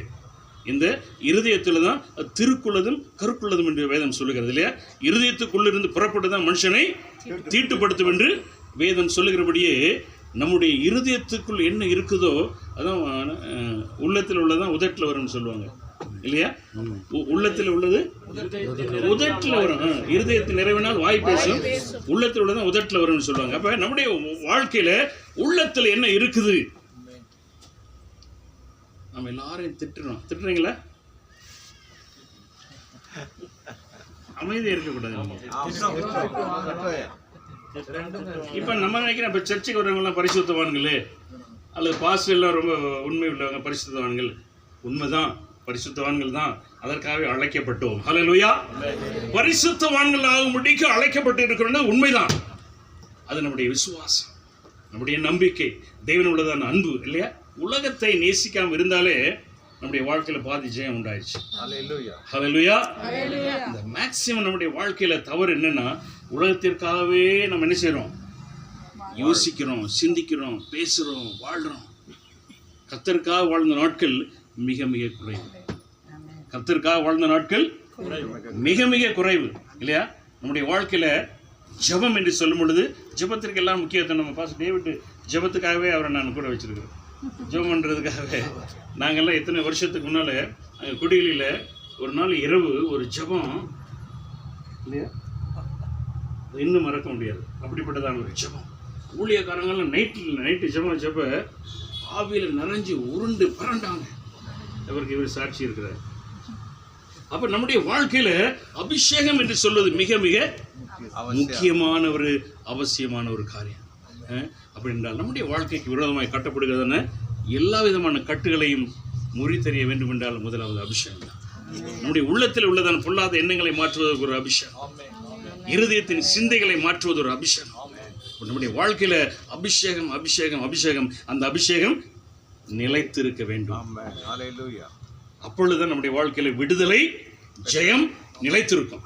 இந்த இருதயத்தில் தான் திருக்குள்ளதும் கருக்குள்ளதும் என்று வேதம் சொல்லுகிறது இல்லையா? இருதயத்துக்குள்ளிருந்து புறப்பட்டு தான் மனுஷனை தீட்டுப்படுத்தும் என்று வேதம் சொல்லுகிறபடியே நம்முடைய இருதயத்துக்குள் என்ன இருக்குதோ அதான் உள்ளத்தில் உள்ளதான் உதட்டில் வரும்னு சொல்லுவாங்க இல்லையா? உள்ளத்தில் உள்ளது உதட்டில் வரும். இருதயத்தில் நிறைவினால் வாய் பேசும், உள்ளத்தில் உள்ளதான் உதட்டில் வரும்னு சொல்லுவாங்க. அப்ப நம்முடைய வாழ்க்கையில உள்ளத்தில் என்ன இருக்குது? நம்ம எல்லாரையும் திட்டுறீங்களா? அமைதியா இருக்கக்கூடாது. இப்ப நம்ம நினைக்கிறோம், இப்ப சர்ச்சுக்கு வரவங்க எல்லாம் பரிசுத்தவான்களே அல்லது பாஸ்டர் எல்லாம் ரொம்ப உண்மை உள்ளவங்க பரிசுத்தவான்கள். உண்மைதான், பரிசுத்தவான்கள் தான், அதற்காகவே அழைக்கப்பட்டோம். ஹல்லேலூயா. பரிசுத்தவான்கள் ஆகும்படிக்கு அழைக்கப்பட்டு இருக்கிறது உண்மைதான். அது நம்முடைய விசுவாசம், நம்முடைய நம்பிக்கை, தேவன் உள்ளதான அன்பு இல்லையா? உலகத்தை நேசிக்காம இருந்தாலே நம்முடைய வாழ்க்கையில பாதி ஜெயம் உண்டாயிடுச்சு. ஹல்லேலூயா. இந்த மேக்சிமம் நம்முடைய வாழ்க்கையில தவறு என்னன்னா, உலகத்திற்காகவே நம்ம என்ன செய்றோம்? யோசிக்கிறோம், சிந்திக்கிறோம், பேசுறோம், வாழ்றோம். கர்த்தருக்காக வாழ்ந்த நாட்கள் மிக மிக குறைவு. கர்த்தருக்காக வாழ்ந்த நாட்கள் மிக மிக குறைவு இல்லையா? நம்முடைய வாழ்க்கையில ஜெபம் என்று சொல்லும் பொழுது ஜெபத்திற்கு எல்லாம் முக்கியத்துவம். நம்ம பாஸ்டர் டேவிட் ஜெபத்துக்காகவே அவரை நான் கூட வச்சிருக்கிறேன். ஜெபம் பண்ணுறதுக்காகவே நாங்கள்லாம் எத்தனை வருஷத்துக்கு முன்னால் குடிகளில் ஒரு நாள் இரவு ஒரு ஜெபம் இல்லையா, இன்னும் மறக்க முடியாது. அப்படிப்பட்டதான ஒரு ஜெபம். ஊழியக்காரங்கள்லாம் நைட்டு ஜெபம் ஆவியில் நிறைஞ்சு உருண்டு பரண்டாங்க. அவருக்கு இவர் சாட்சி இருக்கிறார். அப்ப நம்முடைய வாழ்க்கையில அபிஷேகம் என்று சொல்வது மிக மிக முக்கியமான ஒரு அவசியமான ஒரு காரியம். அப்படி என்றால் நம்முடைய வாழ்க்கைக்கு விரோதமாய் கட்டப்படுகிறதான எல்லா விதமான கட்டுகளையும் முறித்தெறிய வேண்டும் என்றால் முதலாவது அபிஷேகம் தான். நம்முடைய உள்ளத்தில் உள்ளதான பொல்லாத எண்ணங்களை மாற்றுவதற்கு ஒரு அபிஷேகம், இருதயத்தின் சிந்தைகளை மாற்றுவது ஒரு அபிஷேகம். நம்முடைய வாழ்க்கையில அபிஷேகம் அபிஷேகம் அபிஷேகம், அந்த அபிஷேகம் நிலைத்திருக்க வேண்டும். அப்பொழுதுதான் நம்முடைய வாழ்க்கையில விடுதலை, ஜெயம் நிலைத்திருக்கும்.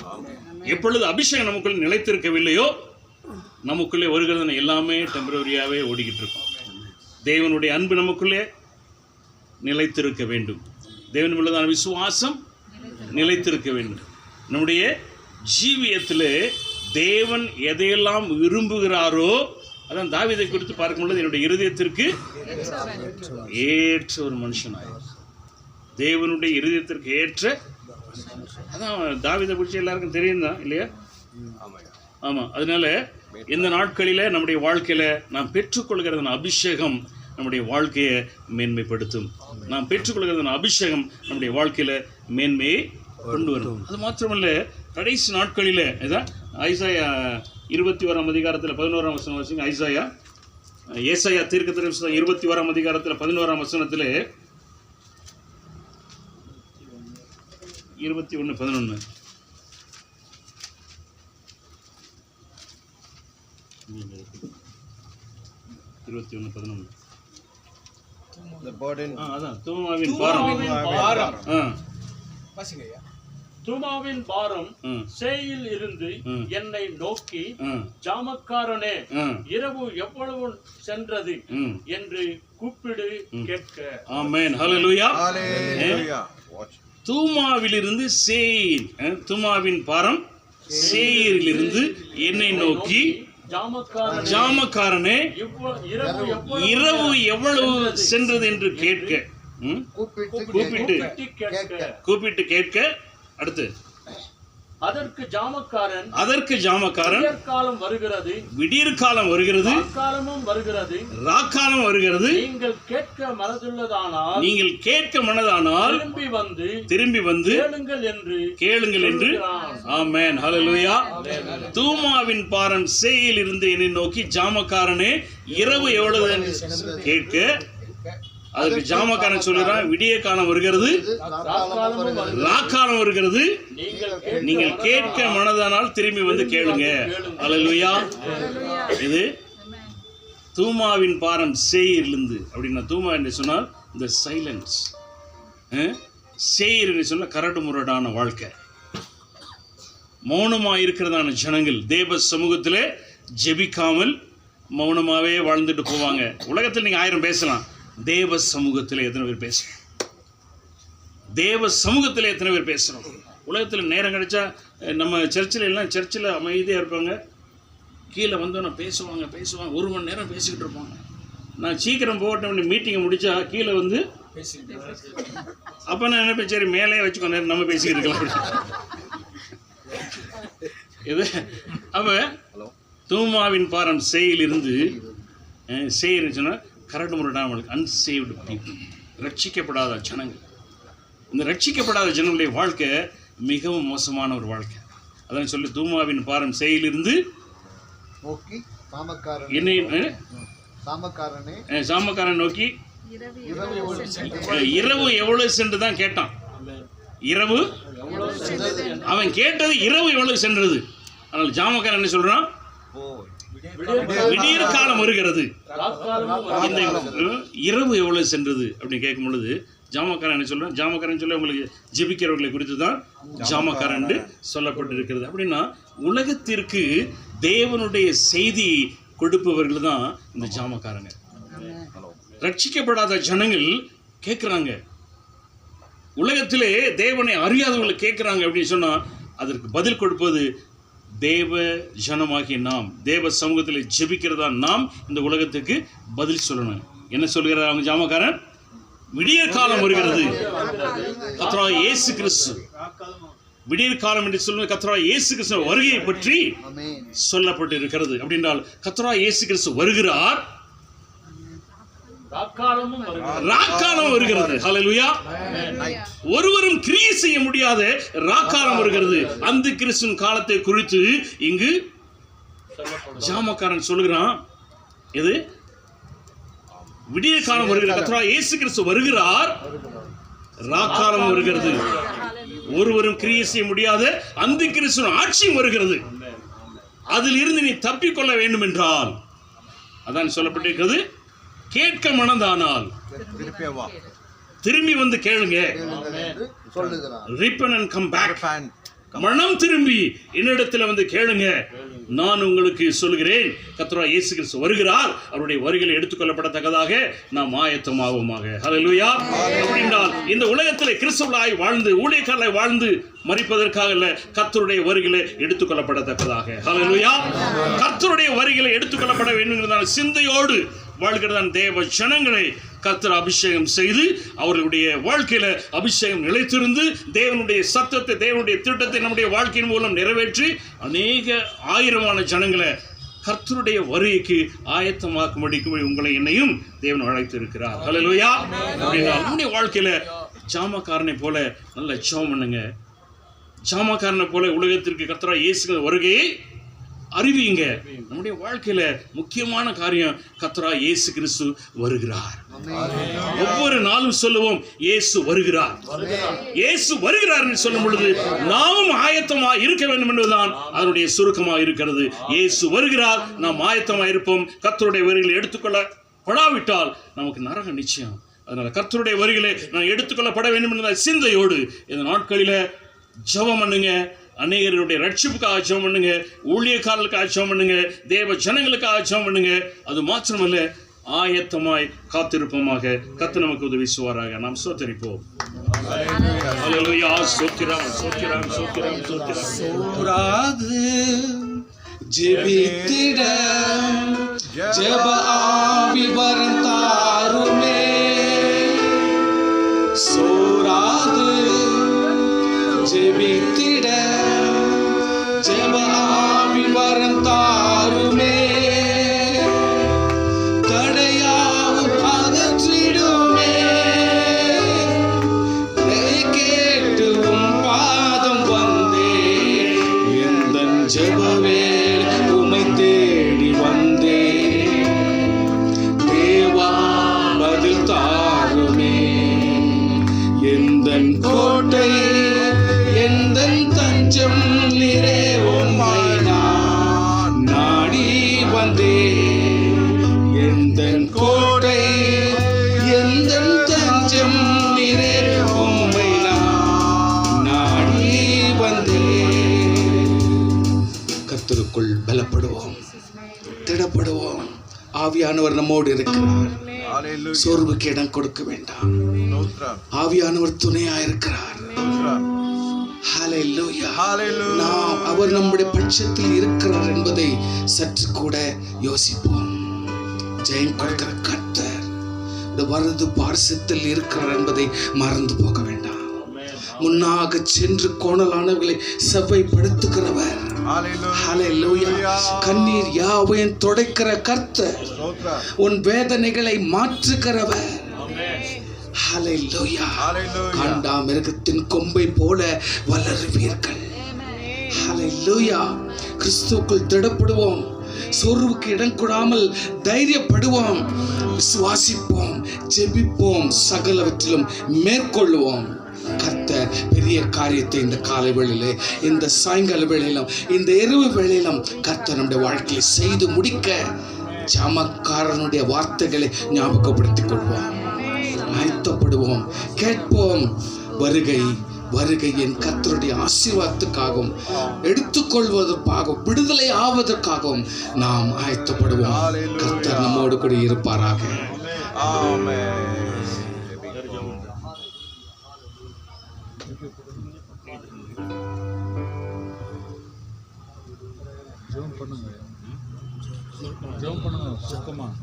எப்பொழுது அபிஷேகம் நமக்குள்ள நிலைத்திருக்கவில்லையோ நமக்குள்ளே வருகிறது எல்லாமே டெம்பரரியாவே ஓடிக்கிட்டு இருக்கும். தேவனுடைய அன்பு நமக்குள்ளே நிலைத்திருக்க வேண்டும். தேவன் உள்ளதான விசுவாசம் நிலைத்திருக்க வேண்டும். நம்முடைய ஜீவியத்திலே தேவன் எதையெல்லாம் விரும்புகிறாரோ, அதான் தாவீதை குறித்து பார்க்கும்பொழுது என்னுடைய இருதயத்திற்கு ஏற்ற ஒரு மனுஷனாய், தேவனுடைய இருதயத்திற்கு ஏற்ற, அதான் தாவீதை குறித்து எல்லாருக்கும் தெரியும் தான் இல்லையா? ஆமாம். அதனால இந்த நாட்களில் நம்முடைய வாழ்க்கையில் நாம் பெற்றுக்கொள்கிறதான அபிஷேகம் நம்முடைய வாழ்க்கையை மேன்மைப்படுத்தும். நாம் பெற்றுக்கொள்கிறதான அபிஷேகம் நம்முடைய வாழ்க்கையில் மேன்மையை கொண்டு வரும். அது மாத்திரமல்ல, கடைசி நாட்களில் இதான் ஐசாயா 21ஆம் அதிகாரத்தில் 11ஆம் வசனம் வச்சுங்க. ஏசாயா தீர்க்கதரிசி 21ஆம் அதிகாரத்தில் 11ஆம் வசனத்தில் 21:11 21:11 அதான் தூமாவின் பாரம். தூமாவின் பாரம் சேயில் இருந்து என்னை நோக்கி, ஜாமக்காரனே, இரவு எவ்வளவு சென்றது என்று கூப்பிடு கேட்க. ஆமென். ஹல்லேலூயா. தூமாவிலிருந்து சேயில், தூமாவின் பாரம் சேயிலிருந்து என்னை நோக்கி, ஜாமக்காரனே, இரவு எவ்வளவு சென்றது என்று கேட்க. கூப்பிட்டு கேட்க. அடுத்து அதற்கு ஜாமக்காரன் விடியற் காலம் வருகிறது, ராக்காலம் வருகிறது. நீங்கள் கேட்க மனதானால் திரும்பி வந்து கேளுங்கள் என்று. ஆமென். ஹல்லேலூயா. தூமாவின் பாரம் சேயில் இருந்து என்னை நோக்கி, ஜாமக்காரனே, இரவு எவ்வளவு கேட்க. அதுக்கு ஜாமக்காரன் சொல்லுறான், விடிய காலம் வருகிறது, ராக்காலம் வருகிறது, நீங்கள் கேட்க மனதானால் திரும்பி வந்து கேளுங்க. அல்லேலூயா. இது தூமாவின் பாரம் சேயிலிருந்து. அப்படின்னா தூமா என்று சொன்னால் இந்த சைலன்ஸ், சேயிர் என்று சொன்னால் கரடு முரடான வாழ்க்கை, மௌனமாக இருக்கிறதான ஜனங்கள் தேவ சமூகத்தில் ஜெபிக்காமல் மௌனமாகவே வாழ்ந்துட்டு போவாங்க. உலகத்தில் நீங்கள் 1000 பேசலாம், தேவ சமூகத்தில் எத்தனை பேர் பேசுங்க? தேவ சமூகத்தில் எத்தனை பேர் பேசுகிறோம்? உலகத்தில் நேரம் கிடைச்சா நம்ம சர்ச்சில் அமைதியாக இருப்பாங்க, கீழே வந்தோன்னே பேசுவாங்க 1 மணி நேரம் பேசிக்கிட்டு இருப்பாங்க. நான் சீக்கிரம் போகட்டும் மீட்டிங்கை முடித்தா கீழே வந்து அப்போ நான் நினைப்பேன், சரி மேலே வச்சுக்கோ, நேரம் நம்ம பேசிக்கிட்டு இருக்கலாம். இது அப்போ தூமாவின் பாரம் செய்யிலிருந்து சொன்னால் கரடு முரடாமல் அன்சேவ்டு பீப்புள், ரட்சிக்கப்படாத ஜனங்கள். இந்த ரட்சிக்கப்படாத ஜனங்களுடைய வாழ்க்கை மிகவும் மோசமான ஒரு வாழ்க்கை. அதான் சொல்லி தூமாவின் பாரம் செய்யிலிருந்து சாமக்காரன் நோக்கி இரவு எவ்வளவு சென்று தான் கேட்டான். இரவு அவன் கேட்டது இரவு எவ்வளவு சென்றது. ஆனால் ஜாமக்காரன் என்ன சொல்றான்? விடியற் காலம் வருகிறது. இந்த இரவு எவ்வளவு சென்றது அப்படின்னு கேட்கும் பொழுது ஜாமக்காரன் என்ன சொல்றான்? ஜாமக்காரன் சொல்ல உங்களுக்கு ஜெபிக்கிறவர்களை குறித்து தான் ஜாமக்காரன் என்று சொல்லப்பட்டிருக்கிறது. அப்படின்னா உலகத்திற்கு தேவனுடைய செய்தி கொடுப்பவர்கள் தான் இந்த ஜாமக்காரங்க. ரட்சிக்கப்படாத ஜனங்கள் கேட்குறாங்க, உலகத்திலே தேவனை அறியாதவங்களை கேட்குறாங்க அப்படின்னு சொன்னால் அதற்கு பதில் கொடுப்பது தேவ ஜனமாகிய நாம், தேவ சமூகத்தில் ஜெபிக்கிறதா நாம் இந்த உலகத்துக்கு பதில் சொல்லணும். என்ன சொல்கிறார் அவங்க ஜாமக்காரன்? விடியற் காலம் வருகிறது, கர்த்தராகிய இயேசு கிறிஸ்து. விடியற் காலம் என்று சொல்லுவது கர்த்தராகிய இயேசு கிறிஸ்து வருகையை பற்றி சொல்லப்பட்டு இருக்கிறது. அப்படின்றால் கர்த்தராகிய இயேசு கிறிஸ்து வருகிறார், ராக்காலம் வருகிறது. ஹல்லேலூயா. ஒருவரும் கிரியை செய்ய முடியாத ராக்காலம் வருகிறது. அந்த கிறிஸ்துவின் காலத்தை குறித்து இங்கு ஜாமக்காரன் சொல்லுகிறான். எது? விடிய காலம் வருகிறது, கர்த்தராகிய இயேசு கிறிஸ்து வருகிறார், ராக்காலம் வருகிறது. ஒருவரும் கிரியை செய்ய முடியாத அந்த கிறிஸ்துவின் ஆட்சியும் வருகிறது. அதில் இருந்து நீ தப்பிக்கொள்ள வேண்டும் என்றால், அதான் சொல்லப்பட்டிருக்கிறது, கேட்க மனதானால் திரும்பி வந்து கேளுங்க. Repent and come back. மனம் திரும்பி என்னிடத்தில் வந்து கேளுங்க, நான் உங்களுக்கு சொல்கிறேன், கர்த்தராகிய இயேசு கிறிஸ்து வருகிறார், அவருடைய வருகையில் எடுத்துக்கொள்ளப்படத்தக்கதாக நாம் ஆயத்தமாவோமாக. ஹல்லேலூயா. அப்படின்றால் இந்த உலகத்தில் கிறிஸ்தவர்களாய் வாழ்ந்து ஊழியக்காரர்களாய் வாழ்ந்து மரிப்பதற்காக அல்ல, கர்த்தருடைய வருகையில் எடுத்துக்கொள்ளப்படத்தக்கதாக. ஹல்லேலூயா. கர்த்தருடைய வருகையில் எடுத்துக்கொள்ளப்பட வேண்டும் என்கிற சிந்தையோடு வாழ்கிறதான் தேவ ஜனங்களை கர்த்தர் அபிஷேகம் செய்து அவர்களுடைய வாழ்க்கையில அபிஷேகம் நிலைத்திருந்து தேவனுடைய சத்தத்தை, தேவனுடைய திட்டத்தை நம்முடைய வாழ்க்கையின் மூலம் நிறைவேற்றி அநேக ஆயிரமான ஜனங்களை கர்த்தருடைய வருகைக்கு ஆயத்தமாக்கும்படிக்கு உங்களை என்னையும் தேவன் அழைத்து இருக்கிறார். ஹல்லேலூயா. அப்படின்னா நம்முடைய வாழ்க்கையில ஜாமக்காரனை போல நல்ல ஜெபம் பண்ணுங்க. ஜாமக்காரனை போல உலகத்திற்கு கர்த்தராகிய இயேசு வருகையை அறிவிங்க. நம்முடைய வாழ்க்கையில முக்கியமான காரியம் கர்த்தராகிய இயேசு கிறிஸ்து வருகிறார். ஒவ்வொரு நாளும் சொல்லுவோம், இயேசு வருகிறார், இயேசு வருகிறார் என்று சொல்லும் பொழுது நாமும் ஆயத்தமா இருக்க வேண்டும் என்பதுதான் அதனுடைய சுருக்கமாக இருக்கிறது. இயேசு வருகிறார், நாம் ஆயத்தமா இருப்போம். கர்த்தருடைய வருகையில் எடுத்துக்கொள்ளப்படாவிட்டால் நமக்கு நரகம் நிச்சயம். அதனால கர்த்தருடைய வருகையிலே நான் எடுத்துக்கொள்ளப்பட வேண்டும் என்ற சிந்தையோடு இந்த நாட்களில ஜெபம் பண்ணுங்க. அநேகருடைய ரட்சிப்புக்காக ஜெபம் பண்ணுங்க, ஊழியக்காரர்களுக்காக ஜெபம் பண்ணுங்க, தேவ ஜனங்களுக்காக ஜெபம் பண்ணுங்க. அது மாத்திரமல்ல, ஆயத்தமாய் காத்திருப்போமாக. கர்த்தர் நமக்கு உதவி செய்வாராக. நாம் ஸ்தோத்திரிப்போம். ஹல்லேலூயா. ஸ்தோத்திரம், ஸ்தோத்திரம், ஸ்தோத்திரம், ஸ்தோத்திரம். சோராது ஜெபித்திட ஜெப ஆவி வரம் தாருமே. சோராது ஜெபித்திட ஜெப ஆவி வரம் தாருமே. தடையாவும் அகற்றிடுமே. கேட்டு உம் பாதம் வந்தே, எந்தன் ஜெபவேளை உம்மை தேடி வந்தே. தேவா பதில் தாருமே. எந்தன் கோட்டை எந்தன் தஞ்சம் நீரே, உம்மை நான் நாடி வந்தே. எந்தன் கோட்டை எந்தன் தஞ்சம் நீரே, உம்மை நான் நாடி வந்தே. கர்த்தருக்குள் பலப்படுவோம், திடப்படுவோம். ஆவியானவர் நம்மோடு இருக்கிறார். சோர்வுக்கு இடம் கொடுக்க வேண்டாம். ஆவியானவர் துணையா இருக்கிறார். ஹல்லேலூயா. நாம் அவர் நம்முடைய பட்சத்தில் இருக்கிறார் என்பதை சற்று கூட யோசிப்போம். ஜெயம் கொடுக்கிற கர்த்தர் இந்த வலது பார்சத்தில் இருக்கிறார் என்பதை மறந்து போக வேண்டாம். முன்னாக சென்று கோணலானவர்களை செவ்வைப்படுத்துகிறவர். ஹல்லேலூயா. கண்ணீர் யாவையும் துடைக்கிற கர்த்தர், உன் வேதனைகளை மாற்றுகிறவர். ஹல்லேலூயா. காண்டாமிருகத்தின் கொம்பை போல வளருவீர்கள். ஹல்லேலூயா. கிறிஸ்துவுக்குள் திடப்படுவோம். சோர்வுக்கு இடம் கொடாமல் தைரியப்படுவோம். விசுவாசிப்போம், ஜெபிப்போம், சகலவற்றிலும் மேற்கொள்ளுவோம். கர்த்தர் பெரிய காரியத்தை இந்த காலை வேளையிலே, இந்த சாயங்கால வேளையிலும், இந்த இரவு வேளையிலும் கர்த்தர் நம்முடைய வாழ்க்கையை செய்து முடிக்க ஜாமக்காரனுடைய வார்த்தைகளை ஞாபகப்படுத்திக் கொள்வோம். ஆயத்தப்படுவோம், கேட்போம். வருகை வருகை என் கர்த்தருடைய ஆசீர்வாதத்துக்காகவும் எடுத்துக்கொள்வதற்காகவும் விடுதலை ஆவதற்காகவும் நாம் ஆயத்தப்படுவோம். கர்த்தர் நம்மோடு கூட இருப்பாராக.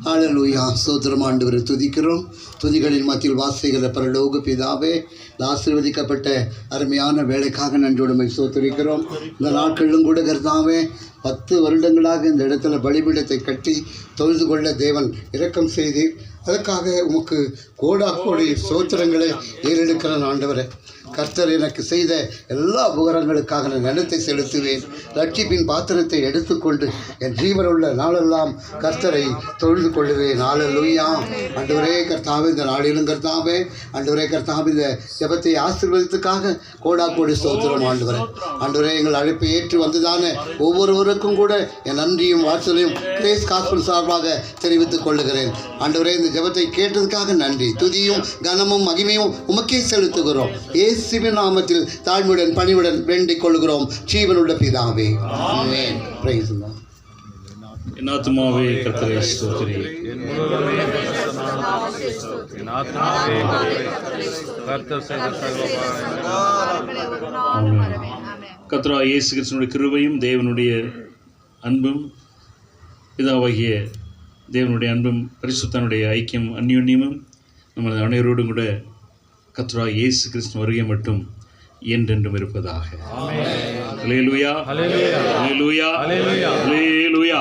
ஹல்லேலூயா. ஸ்தோத்திரம் ஆண்டவரை துதிக்கிறோம். துதிகளின் மத்தியில் வாசிக்கிற பரலோக பிதாவே, இந்த ஆசீர்வதிக்கப்பட்ட அருமையான வேலைக்காக நன்றியோடுமை ஸ்தோத்திரிக்கிறோம். இந்த நாட்களிலும் கூட கர்த்தாவே 10 வருடங்களாக இந்த இடத்துல பலிபீடத்தை கட்டி தொழுது கொள்ள தேவன் இரக்கம் செய்து அதற்காக உமக்கு கோடாக்கோடி ஸ்தோத்திரங்களை ஏறெடுக்கிற ஆண்டவரே. கர்த்தர் எனக்கு செய்த எல்லா உபகாரங்களுக்காக நான் நிலத்தை செலுத்துவேன். ரட்சிப்பின் பாத்திரத்தை எடுத்துக்கொண்டு என் ஜீவனுள்ள நாளெல்லாம் கர்த்தரை தொழுது கொள்ளுவேன். ஹல்லேலூயா. ஆண்டவரே கர்த்தாவே, இந்த நாளிலும் கர்த்தாவே, ஆண்டவரே கர்த்தாவே, இந்த ஜெபத்தை ஆசீர்வதித்துக்காக கோடாக்கோடி ஸ்தோத்திரம் ஆண்டவரே. ஆண்டவரே, எங்கள் அழைப்பை ஏற்று வந்துதானே ஒவ்வொருவருக்கும் கூட என் நன்றியும் வாழ்த்தலையும் கிரேஸ் காஸ்பல் சார்பாக தெரிவித்துக் கொள்ளுகிறேன். ஆண்டவரே, இந்த ஜெபத்தை கேட்டதுக்காக நன்றி. துதியும் கனமும் மகிமையும் உமக்கே செலுத்துகிறோம். இயேசுவின் நாமத்தில் தாழ்மையுடன் பணிவுடன் வேண்டிக் கொள்கிறோம் ஜீவனுள்ள பிதாவே. ஆமென். Praise the Lord. என் ஆத்துமாவே கர்த்தரை ஸ்தோத்திரி. கர்த்தராகிய இயேசு கிறிஸ்துவினுடைய கிருபையும் தேவனுடைய அன்பும் பிதாவாகிய தேவனுடைய அன்பும் பரிசுத்தனுடைய ஐக்கியம் அந்யோன்யமும் நமது அனைவரோடும் கூட கர்த்தராகிய இயேசு கிறிஸ்து வருகை மட்டும் என்றென்றும் இருப்பதாக. அல்லேலூயா. அல்லேலூயா. அல்லேலூயா. அல்லேலூயா.